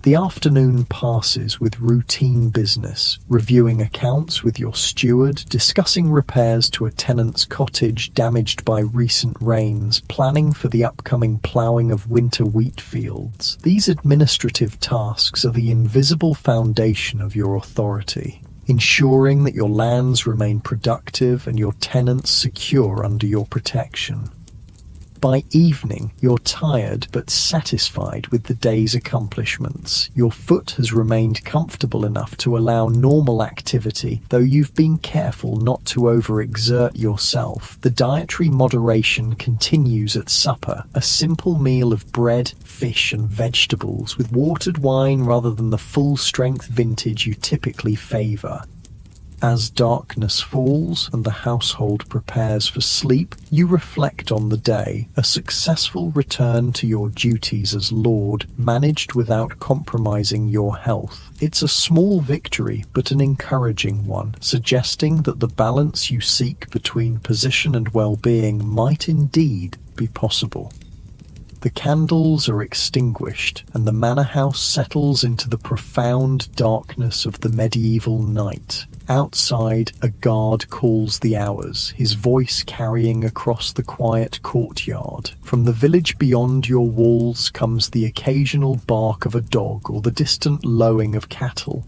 The afternoon passes with routine business, reviewing accounts with your steward, discussing repairs to a tenant's cottage damaged by recent rains, planning for the upcoming ploughing of winter wheat fields. These administrative tasks are the invisible foundation of your authority, ensuring that your lands remain productive and your tenants secure under your protection. By evening, you're tired but satisfied with the day's accomplishments. Your foot has remained comfortable enough to allow normal activity, though you've been careful not to overexert yourself. The dietary moderation continues at supper, a simple meal of bread, fish and vegetables with watered wine rather than the full-strength vintage you typically favour. As darkness falls and the household prepares for sleep, you reflect on the day, a successful return to your duties as Lord, managed without compromising your health. It's a small victory, but an encouraging one, suggesting that the balance you seek between position and well-being might indeed be possible. The candles are extinguished, and the manor house settles into the profound darkness of the medieval night. Outside, a guard calls the hours, his voice carrying across the quiet courtyard. From the village beyond your walls comes the occasional bark of a dog or the distant lowing of cattle.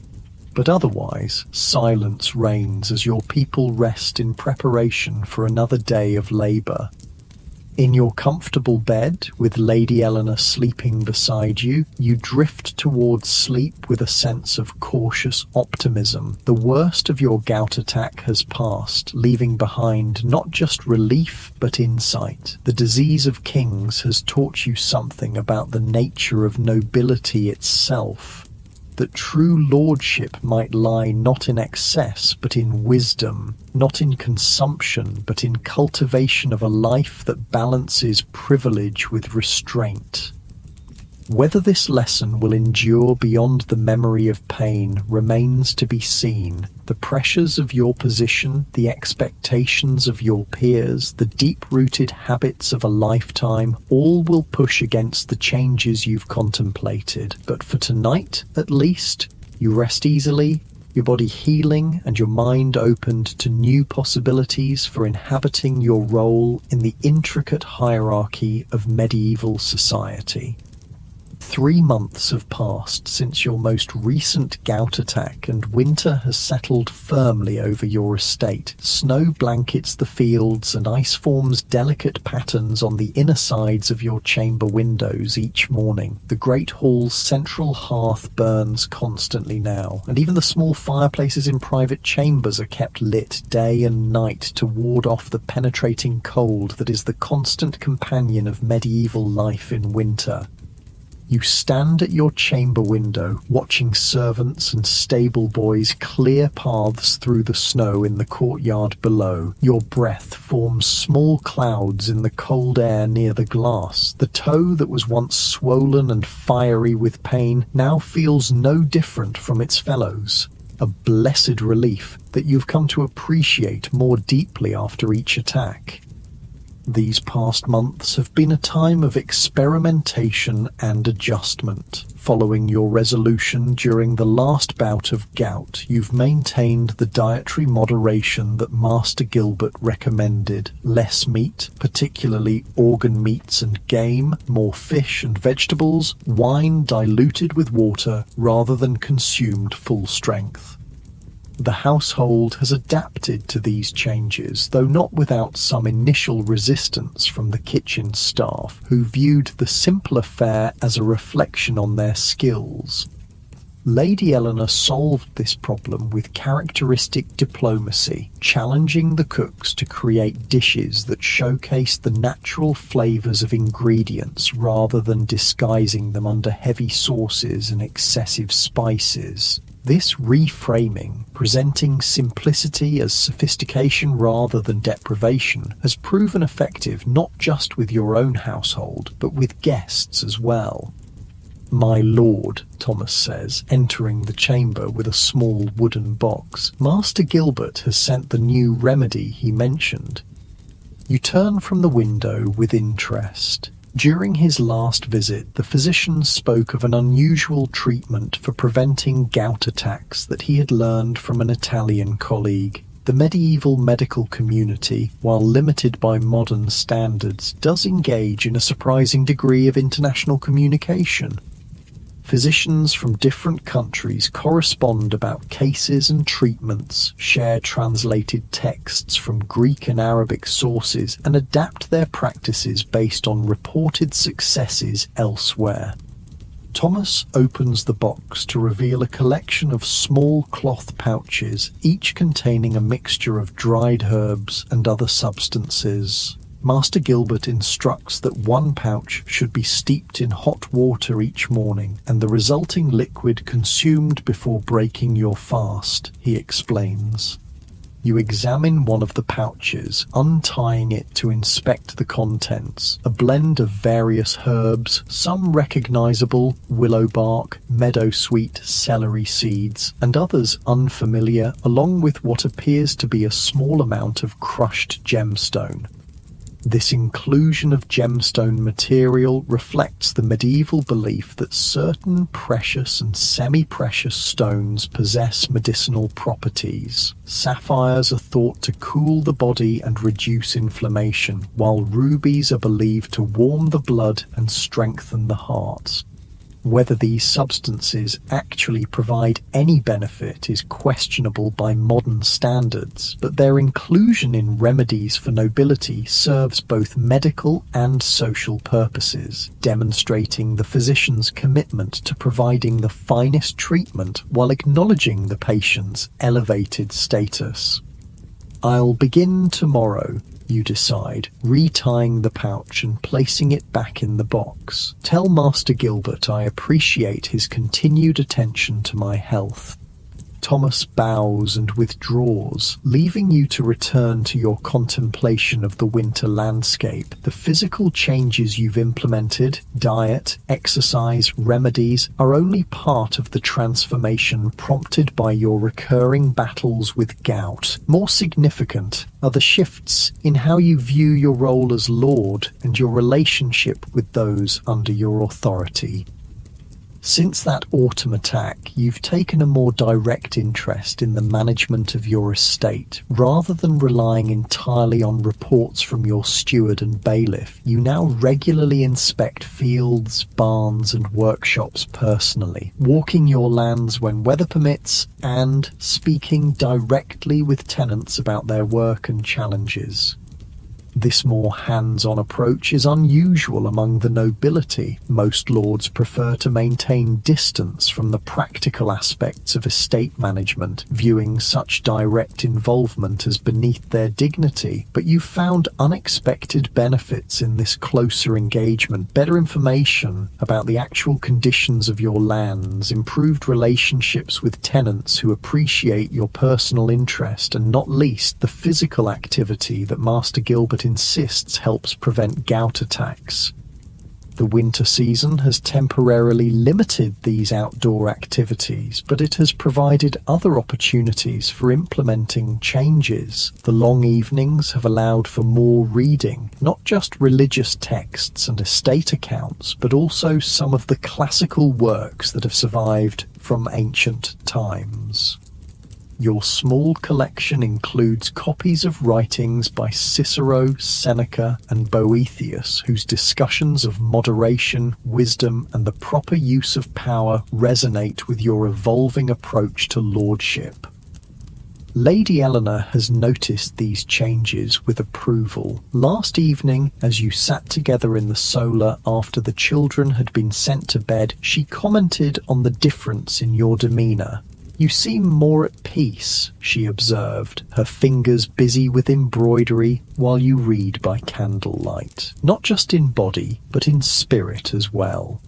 But otherwise, silence reigns as your people rest in preparation for another day of labour. In your comfortable bed, with Lady Eleanor sleeping beside you, you drift towards sleep with a sense of cautious optimism. The worst of your gout attack has passed, leaving behind not just relief but insight. The disease of kings has taught you something about the nature of nobility itself. That true lordship might lie not in excess but in wisdom, not in consumption but in cultivation of a life that balances privilege with restraint. Whether this lesson will endure beyond the memory of pain remains to be seen. The pressures of your position, the expectations of your peers, the deep-rooted habits of a lifetime, all will push against the changes you've contemplated. But for tonight, at least, you rest easily, your body healing and your mind opened to new possibilities for inhabiting your role in the intricate hierarchy of medieval society. 3 months have passed since your most recent gout attack, and winter has settled firmly over your estate. Snow blankets the fields, and ice forms delicate patterns on the inner sides of your chamber windows each morning. The great hall's central hearth burns constantly now, and even the small fireplaces in private chambers are kept lit day and night to ward off the penetrating cold that is the constant companion of medieval life in winter. You stand at your chamber window, watching servants and stable boys clear paths through the snow in the courtyard below. Your breath forms small clouds in the cold air near the glass. The toe that was once swollen and fiery with pain now feels no different from its fellows. A blessed relief that you've come to appreciate more deeply after each attack. These past months have been a time of experimentation and adjustment. Following your resolution during the last bout of gout, you've maintained the dietary moderation that Master Gilbert recommended. Less meat, particularly organ meats and game, more fish and vegetables, wine diluted with water rather than consumed full strength. The household has adapted to these changes, though not without some initial resistance from the kitchen staff, who viewed the simpler fare as a reflection on their skills. Lady Eleanor solved this problem with characteristic diplomacy, challenging the cooks to create dishes that showcased the natural flavors of ingredients rather than disguising them under heavy sauces and excessive spices. This reframing, presenting simplicity as sophistication rather than deprivation, has proven effective not just with your own household, but with guests as well. "My lord," Thomas says, entering the chamber with a small wooden box, "Master Gilbert has sent the new remedy he mentioned." You turn from the window with interest. During his last visit, the physician spoke of an unusual treatment for preventing gout attacks that he had learned from an Italian colleague. The medieval medical community, while limited by modern standards, does engage in a surprising degree of international communication. Physicians from different countries correspond about cases and treatments, share translated texts from Greek and Arabic sources, and adapt their practices based on reported successes elsewhere. Thomas opens the box to reveal a collection of small cloth pouches, each containing a mixture of dried herbs and other substances. Master Gilbert instructs that one pouch should be steeped in hot water each morning and the resulting liquid consumed before breaking your fast, he explains. You examine one of the pouches, untying it to inspect the contents. A blend of various herbs, some recognizable, willow bark, meadowsweet, celery seeds, and others unfamiliar, along with what appears to be a small amount of crushed gemstone. This inclusion of gemstone material reflects the medieval belief that certain precious and semi-precious stones possess medicinal properties. Sapphires are thought to cool the body and reduce inflammation, while rubies are believed to warm the blood and strengthen the heart. Whether these substances actually provide any benefit is questionable by modern standards, but their inclusion in remedies for nobility serves both medical and social purposes, demonstrating the physician's commitment to providing the finest treatment while acknowledging the patient's elevated status. I'll begin tomorrow, you decide, retying the pouch and placing it back in the box. Tell Master Gilbert I appreciate his continued attention to my health. Thomas bows and withdraws, leaving you to return to your contemplation of the winter landscape. The physical changes you've implemented, diet, exercise, remedies, are only part of the transformation prompted by your recurring battles with gout. More significant are the shifts in how you view your role as Lord and your relationship with those under your authority. Since that autumn attack, you've taken a more direct interest in the management of your estate. Rather than relying entirely on reports from your steward and bailiff, you now regularly inspect fields, barns, and workshops personally, walking your lands when weather permits and speaking directly with tenants about their work and challenges. This more hands-on approach is unusual among the nobility. Most lords prefer to maintain distance from the practical aspects of estate management, viewing such direct involvement as beneath their dignity. But you found unexpected benefits in this closer engagement: better information about the actual conditions of your lands, improved relationships with tenants who appreciate your personal interest, and not least the physical activity that Master Gilbert insists helps prevent gout attacks. The winter season has temporarily limited these outdoor activities, but it has provided other opportunities for implementing changes. The long evenings have allowed for more reading, not just religious texts and estate accounts, but also some of the classical works that have survived from ancient times. Your small collection includes copies of writings by Cicero, Seneca, and Boethius, whose discussions of moderation, wisdom, and the proper use of power resonate with your evolving approach to lordship. Lady Eleanor has noticed these changes with approval. Last evening, as you sat together in the solar after the children had been sent to bed, she commented on the difference in your demeanour. "You seem more at peace," she observed, her fingers busy with embroidery while you read by candlelight. Not just in body, but in spirit as well.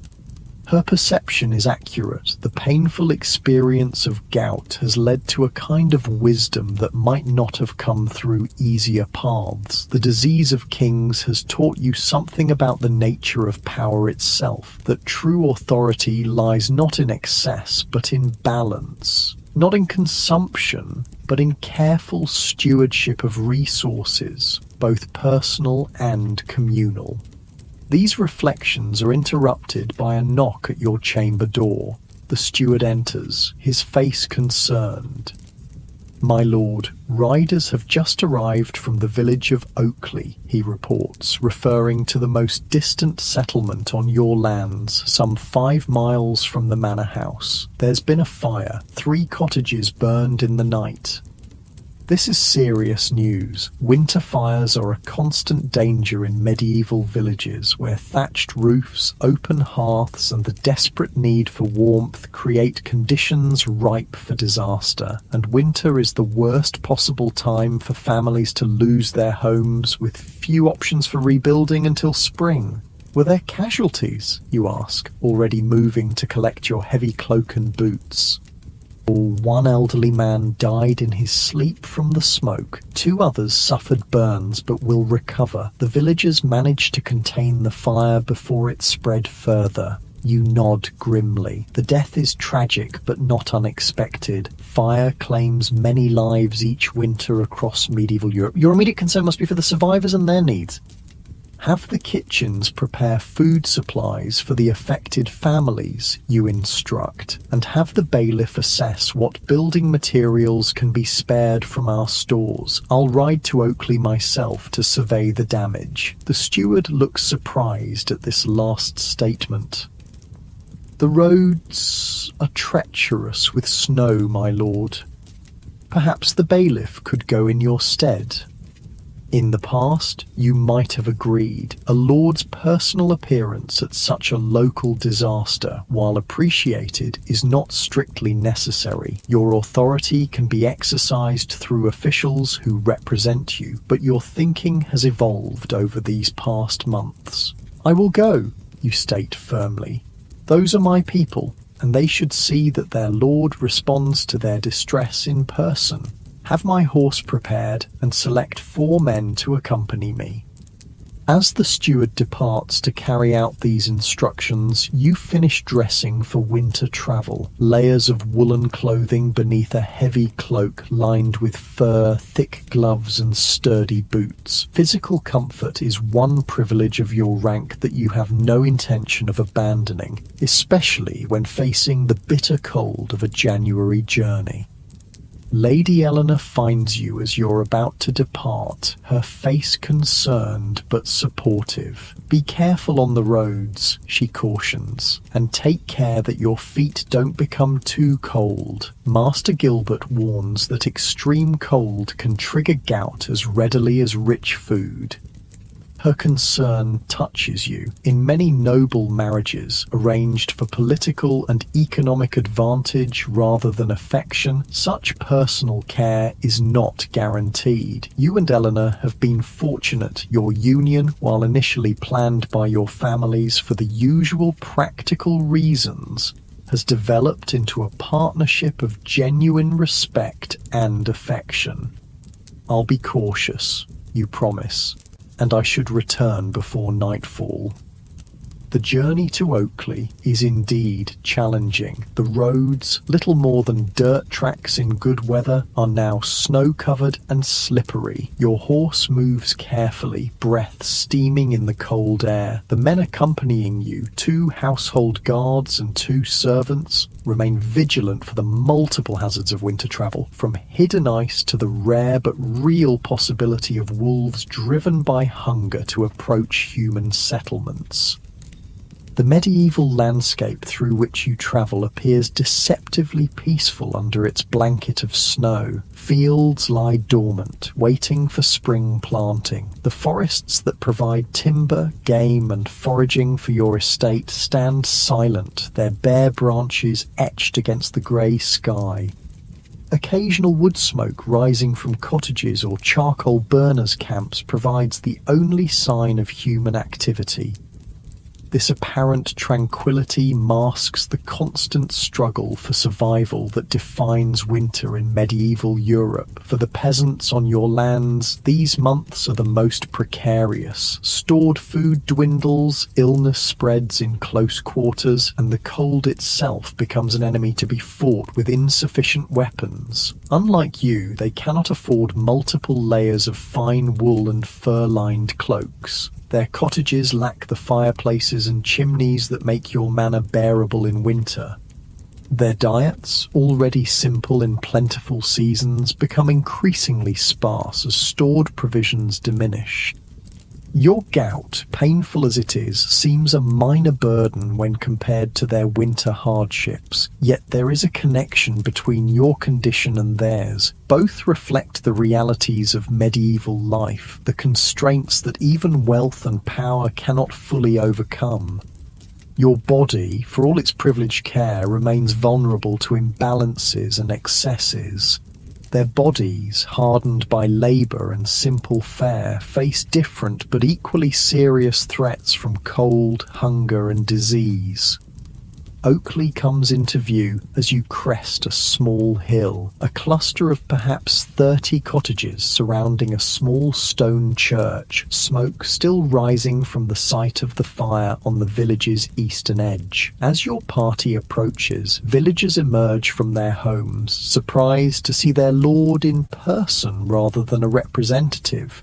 Her perception is accurate. The painful experience of gout has led to a kind of wisdom that might not have come through easier paths. The disease of kings has taught you something about the nature of power itself, that true authority lies not in excess, but in balance. Not in consumption, but in careful stewardship of resources, both personal and communal. These reflections are interrupted by a knock at your chamber door. The steward enters, his face concerned. My lord, riders have just arrived from the village of Oakley, he reports, referring to the most distant settlement on your lands, some 5 miles from the manor house. There's been a fire, 3 cottages burned in the night. This is serious news. Winter fires are a constant danger in medieval villages where thatched roofs, open hearths, and the desperate need for warmth create conditions ripe for disaster. And winter is the worst possible time for families to lose their homes, with few options for rebuilding until spring. Were there casualties, you ask, already moving to collect your heavy cloak and boots? One elderly man died in his sleep from the smoke. 2 others suffered burns but will recover. The villagers managed to contain the fire before it spread further. You nod grimly. The death is tragic but not unexpected. Fire claims many lives each winter across medieval Europe. Your immediate concern must be for the survivors and their needs. Have the kitchens prepare food supplies for the affected families, you instruct, and have the bailiff assess what building materials can be spared from our stores. I'll ride to Oakley myself to survey the damage. The steward looks surprised at this last statement. The roads are treacherous with snow, my lord. Perhaps the bailiff could go in your stead. In the past, you might have agreed. A lord's personal appearance at such a local disaster, while appreciated, is not strictly necessary. Your authority can be exercised through officials who represent you, but your thinking has evolved over these past months. I will go, you state firmly. Those are my people, and they should see that their lord responds to their distress in person. Have my horse prepared and select 4 men to accompany me. As the steward departs to carry out these instructions, you finish dressing for winter travel. Layers of woolen clothing beneath a heavy cloak lined with fur, thick gloves and sturdy boots. Physical comfort is one privilege of your rank that you have no intention of abandoning, especially when facing the bitter cold of a January journey. Lady Eleanor finds you as you're about to depart, her face concerned but supportive. Be careful on the roads, she cautions, and take care that your feet don't become too cold. Master Gilbert warns that extreme cold can trigger gout as readily as rich food. Her concern touches you. In many noble marriages, arranged for political and economic advantage rather than affection, such personal care is not guaranteed. You and Eleanor have been fortunate. Your union, while initially planned by your families for the usual practical reasons, has developed into a partnership of genuine respect and affection. I'll be cautious, you promise, and I should return before nightfall. The journey to Oakley is indeed challenging. The roads, little more than dirt tracks in good weather, are now snow-covered and slippery. Your horse moves carefully, breath steaming in the cold air. The men accompanying you, 2 household guards and 2 servants, remain vigilant for the multiple hazards of winter travel, from hidden ice to the rare but real possibility of wolves driven by hunger to approach human settlements. The medieval landscape through which you travel appears deceptively peaceful under its blanket of snow. Fields lie dormant, waiting for spring planting. The forests that provide timber, game, and foraging for your estate stand silent, their bare branches etched against the grey sky. Occasional wood smoke rising from cottages or charcoal burners' camps provides the only sign of human activity. This apparent tranquility masks the constant struggle for survival that defines winter in medieval Europe. For the peasants on your lands, these months are the most precarious. Stored food dwindles, illness spreads in close quarters, and the cold itself becomes an enemy to be fought with insufficient weapons. Unlike you, they cannot afford multiple layers of fine wool and fur-lined cloaks. Their cottages lack the fireplaces and chimneys that make your manor bearable in winter. Their diets, already simple in plentiful seasons, become increasingly sparse as stored provisions diminish. Your gout, painful as it is, seems a minor burden when compared to their winter hardships, yet there is a connection between your condition and theirs. Both reflect the realities of medieval life, the constraints that even wealth and power cannot fully overcome. Your body, for all its privileged care, remains vulnerable to imbalances and excesses. Their bodies, hardened by labor and simple fare, face different but equally serious threats from cold, hunger, and disease. Oakley comes into view as you crest a small hill, a cluster of perhaps 30 cottages surrounding a small stone church, smoke still rising from the site of the fire on the village's eastern edge. As your party approaches, villagers emerge from their homes, surprised to see their lord in person rather than a representative.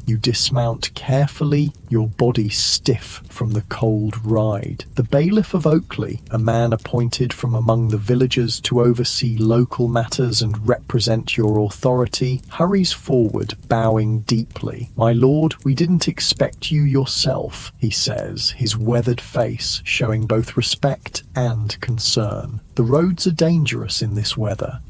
You dismount carefully, your body stiff from the cold ride. The bailiff of Oakley, a man appointed from among the villagers to oversee local matters and represent your authority, hurries forward, bowing deeply. "My lord, we didn't expect you yourself," he says, his weathered face showing both respect and concern. "The roads are dangerous in this weather."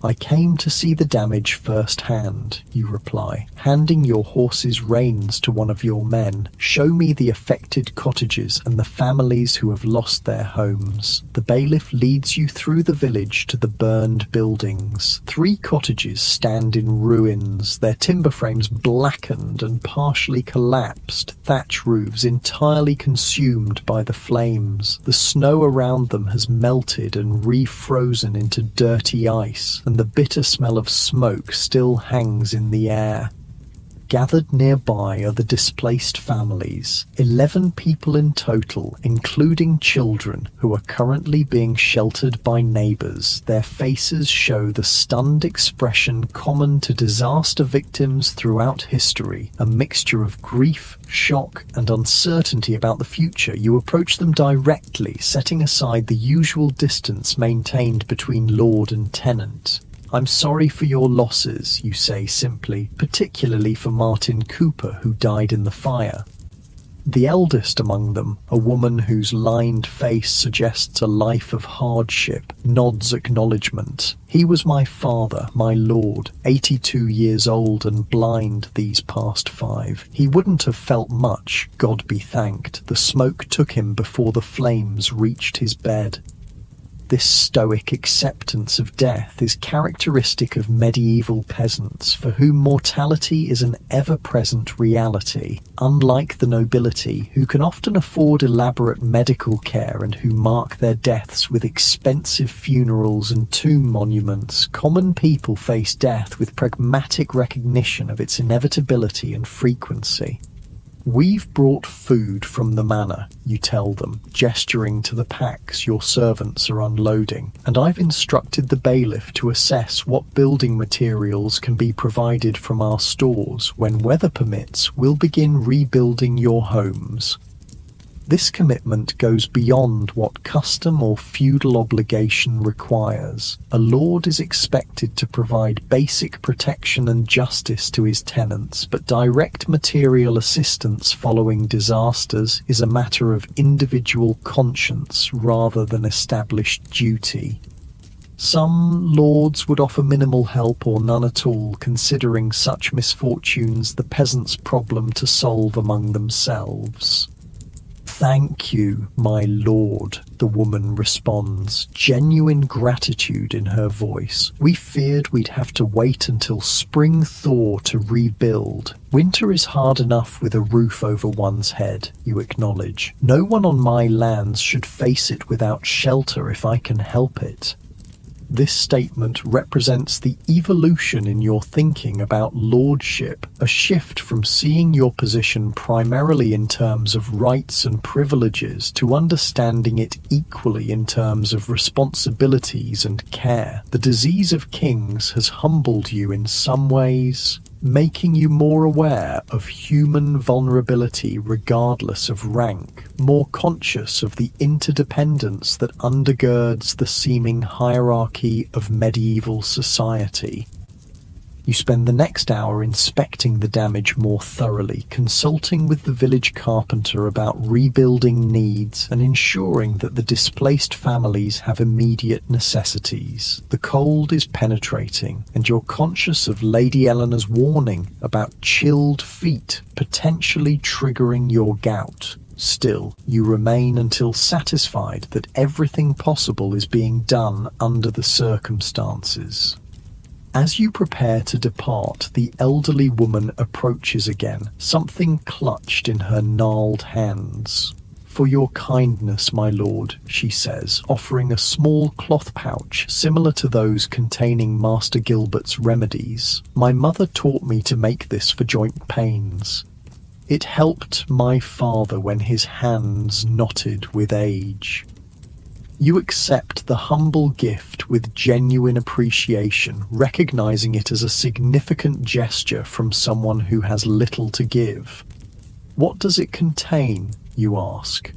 "I came to see the damage firsthand," you reply, handing your horse's reins to one of your men. "Show me the affected cottages and the families who have lost their homes." The bailiff leads you through the village to the burned buildings. 3 cottages stand in ruins, their timber frames blackened and partially collapsed, thatch roofs entirely consumed by the flames. The snow around them has melted and refrozen into dirty ice, and the bitter smell of smoke still hangs in the air. Gathered nearby are the displaced families, 11 people in total, including children who are currently being sheltered by neighbors. Their faces show the stunned expression common to disaster victims throughout history, a mixture of grief, shock, and uncertainty about the future. You approach them directly, setting aside the usual distance maintained between lord and tenant. "I'm sorry for your losses," you say simply, "particularly for Martin Cooper, who died in the fire." The eldest among them, a woman whose lined face suggests a life of hardship, nods acknowledgement. "He was my father, my lord, 82 years old and blind these past 5. He wouldn't have felt much, God be thanked. The smoke took him before the flames reached his bed." This stoic acceptance of death is characteristic of medieval peasants, for whom mortality is an ever-present reality. Unlike the nobility, who can often afford elaborate medical care and who mark their deaths with expensive funerals and tomb monuments, common people face death with pragmatic recognition of its inevitability and frequency. "We've brought food from the manor," you tell them, gesturing to the packs your servants are unloading, "and I've instructed the bailiff to assess what building materials can be provided from our stores. When weather permits, we'll begin rebuilding your homes." This commitment goes beyond what custom or feudal obligation requires. A lord is expected to provide basic protection and justice to his tenants, but direct material assistance following disasters is a matter of individual conscience rather than established duty. Some lords would offer minimal help or none at all, considering such misfortunes the peasants' problem to solve among themselves. "Thank you, my lord," the woman responds, genuine gratitude in her voice. "We feared we'd have to wait until spring thaw to rebuild. Winter is hard enough with a roof over one's head," you acknowledge. "No one on my lands should face it without shelter if I can help it." This statement represents the evolution in your thinking about lordship, a shift from seeing your position primarily in terms of rights and privileges to understanding it equally in terms of responsibilities and care. The disease of kings has humbled you in some ways, making you more aware of human vulnerability regardless of rank, more conscious of the interdependence that undergirds the seeming hierarchy of medieval society. You spend the next hour inspecting the damage more thoroughly, consulting with the village carpenter about rebuilding needs and ensuring that the displaced families have immediate necessities. The cold is penetrating, and you're conscious of Lady Eleanor's warning about chilled feet potentially triggering your gout. Still, you remain until satisfied that everything possible is being done under the circumstances. As you prepare to depart, the elderly woman approaches again, something clutched in her gnarled hands. "For your kindness, my lord," she says, offering a small cloth pouch similar to those containing Master Gilbert's remedies. "My mother taught me to make this for joint pains. It helped my father when his hands knotted with age." You accept the humble gift with genuine appreciation, recognizing it as a significant gesture from someone who has little to give. "What does it contain?" you ask.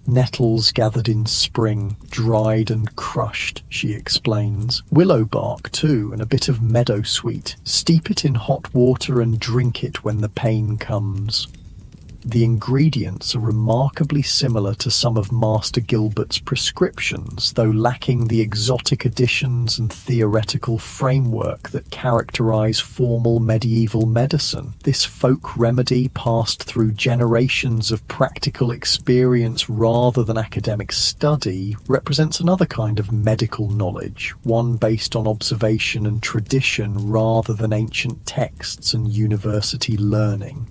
"Nettles gathered in spring, dried and crushed," she explains. "Willow bark too, and a bit of meadowsweet. Steep it in hot water and drink it when the pain comes." The ingredients are remarkably similar to some of Master Gilbert's prescriptions, though lacking the exotic additions and theoretical framework that characterize formal medieval medicine. This folk remedy, passed through generations of practical experience rather than academic study, represents another kind of medical knowledge, one based on observation and tradition rather than ancient texts and university learning.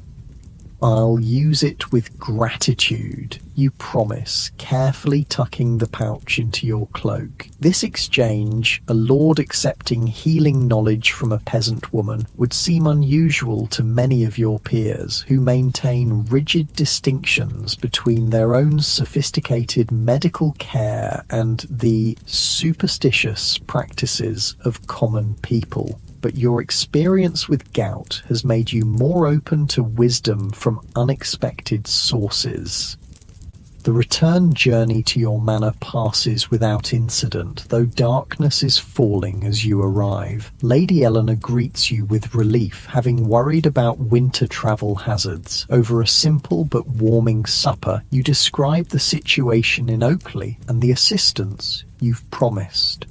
"I'll use it with gratitude," you promise, carefully tucking the pouch into your cloak. This exchange, a lord accepting healing knowledge from a peasant woman, would seem unusual to many of your peers, who maintain rigid distinctions between their own sophisticated medical care and the superstitious practices of common people. But your experience with gout has made you more open to wisdom from unexpected sources. The return journey to your manor passes without incident, though darkness is falling as you arrive. Lady Eleanor greets you with relief, having worried about winter travel hazards. Over a simple but warming supper, you describe the situation in Oakley and the assistance you've promised.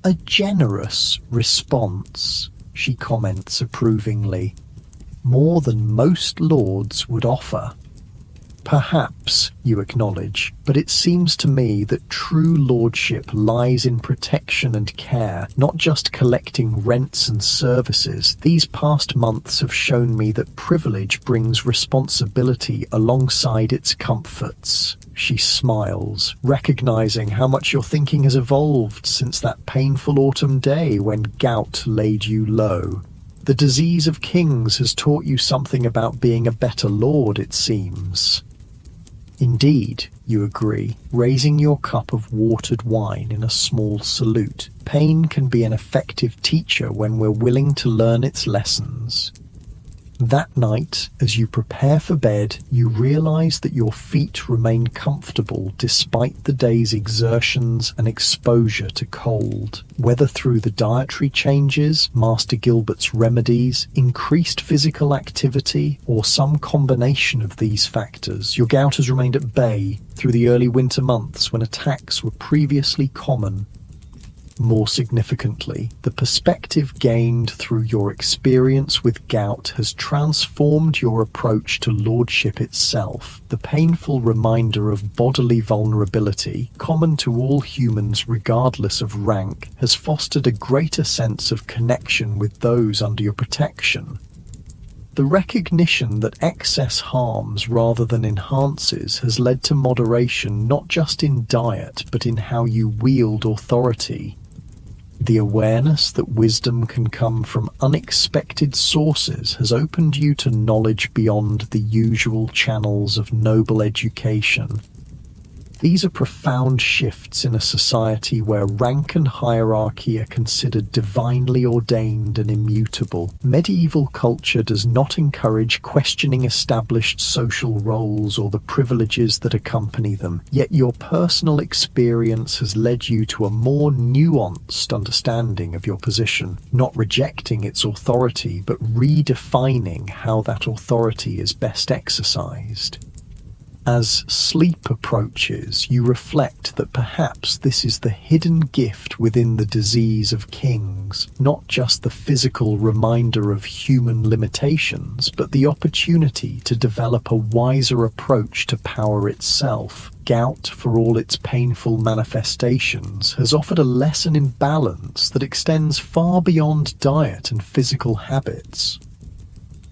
"A generous response," she comments approvingly. "More than most lords would offer." "Perhaps," you acknowledge, "but it seems to me that true lordship lies in protection and care, not just collecting rents and services. These past months have shown me that privilege brings responsibility alongside its comforts." She smiles, recognizing how much your thinking has evolved since that painful autumn day when gout laid you low. "The disease of kings has taught you something about being a better lord, it seems." "Indeed," you agree, raising your cup of watered wine in a small salute. "Pain can be an effective teacher when we're willing to learn its lessons." That night, as you prepare for bed, you realize that your feet remain comfortable despite the day's exertions and exposure to cold. Whether through the dietary changes, Master Gilbert's remedies, increased physical activity, or some combination of these factors, your gout has remained at bay through the early winter months when attacks were previously common. More significantly, the perspective gained through your experience with gout has transformed your approach to lordship itself. The painful reminder of bodily vulnerability, common to all humans regardless of rank, has fostered a greater sense of connection with those under your protection. The recognition that excess harms rather than enhances has led to moderation not just in diet but in how you wield authority. The awareness that wisdom can come from unexpected sources has opened you to knowledge beyond the usual channels of noble education. These are profound shifts in a society where rank and hierarchy are considered divinely ordained and immutable. Medieval culture does not encourage questioning established social roles or the privileges that accompany them, yet your personal experience has led you to a more nuanced understanding of your position, not rejecting its authority but redefining how that authority is best exercised. As sleep approaches, you reflect that perhaps this is the hidden gift within the disease of kings, not just the physical reminder of human limitations, but the opportunity to develop a wiser approach to power itself. Gout, for all its painful manifestations, has offered a lesson in balance that extends far beyond diet and physical habits.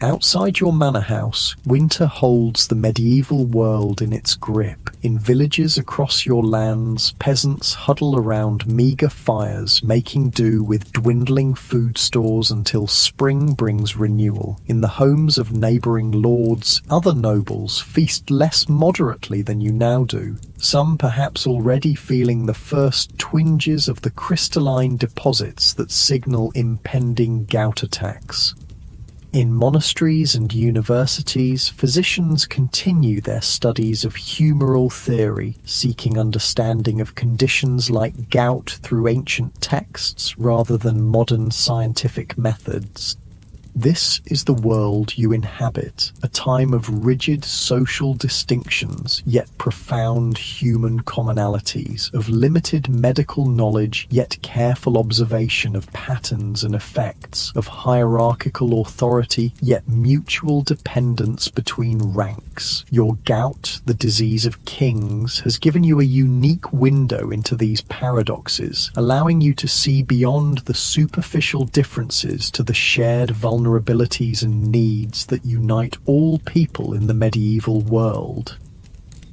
Outside your manor house, winter holds the medieval world in its grip. In villages across your lands, peasants huddle around meagre fires, making do with dwindling food stores until spring brings renewal. In the homes of neighbouring lords, other nobles feast less moderately than you now do, some perhaps already feeling the first twinges of the crystalline deposits that signal impending gout attacks. In monasteries and universities, physicians continue their studies of humoral theory, seeking understanding of conditions like gout through ancient texts rather than modern scientific methods. This is the world you inhabit, a time of rigid social distinctions, yet profound human commonalities, of limited medical knowledge, yet careful observation of patterns and effects, of hierarchical authority, yet mutual dependence between ranks. Your gout, the disease of kings, has given you a unique window into these paradoxes, allowing you to see beyond the superficial differences to the shared vulnerabilities and needs that unite all people in the medieval world.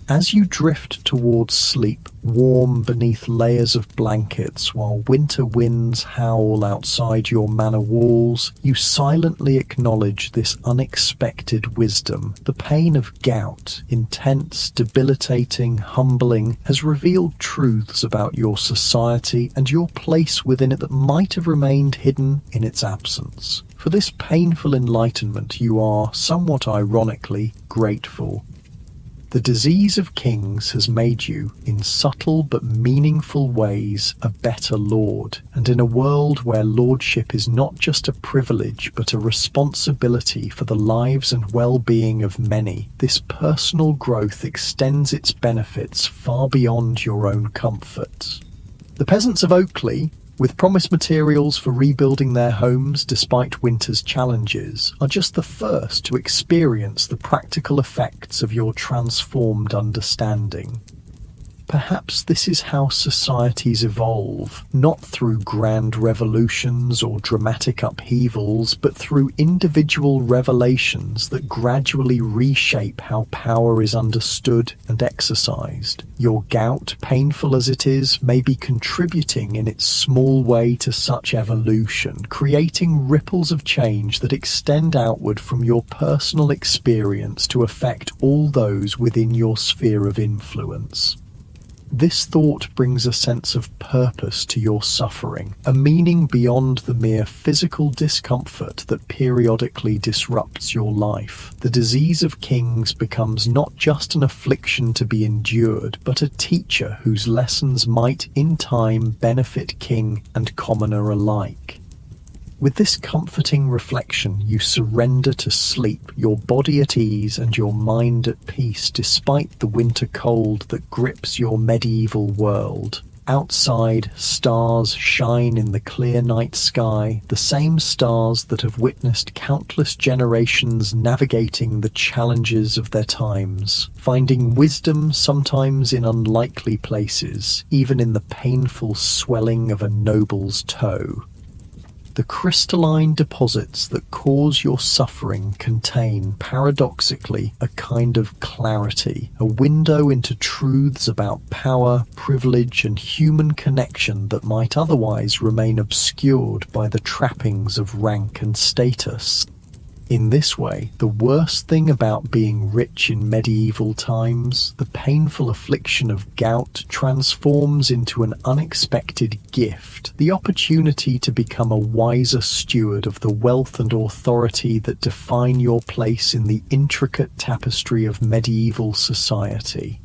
As you drift towards sleep, warm beneath layers of blankets while winter winds howl outside your manor walls, you silently acknowledge this unexpected wisdom. The pain of gout, intense, debilitating, humbling, has revealed truths about your society and your place within it that might have remained hidden in its absence. For this painful enlightenment you are, somewhat ironically, grateful. The disease of kings has made you, in subtle but meaningful ways, a better lord, and in a world where lordship is not just a privilege but a responsibility for the lives and well-being of many, this personal growth extends its benefits far beyond your own comfort. The peasants of Oakley, with promised materials for rebuilding their homes despite winter's challenges, are just the first to experience the practical effects of your transformed understanding. Perhaps this is how societies evolve, not through grand revolutions or dramatic upheavals, but through individual revelations that gradually reshape how power is understood and exercised. Your gout, painful as it is, may be contributing in its small way to such evolution, creating ripples of change that extend outward from your personal experience to affect all those within your sphere of influence. This thought brings a sense of purpose to your suffering, a meaning beyond the mere physical discomfort that periodically disrupts your life. The disease of kings becomes not just an affliction to be endured, but a teacher whose lessons might, in time, benefit king and commoner alike. With this comforting reflection, you surrender to sleep, your body at ease and your mind at peace despite the winter cold that grips your medieval world. Outside, stars shine in the clear night sky, the same stars that have witnessed countless generations navigating the challenges of their times, finding wisdom sometimes in unlikely places, even in the painful swelling of a noble's toe. The crystalline deposits that cause your suffering contain, paradoxically, a kind of clarity, a window into truths about power, privilege, and human connection that might otherwise remain obscured by the trappings of rank and status. In this way, the worst thing about being rich in medieval times, the painful affliction of gout, transforms into an unexpected gift, the opportunity to become a wiser steward of the wealth and authority that define your place in the intricate tapestry of medieval society.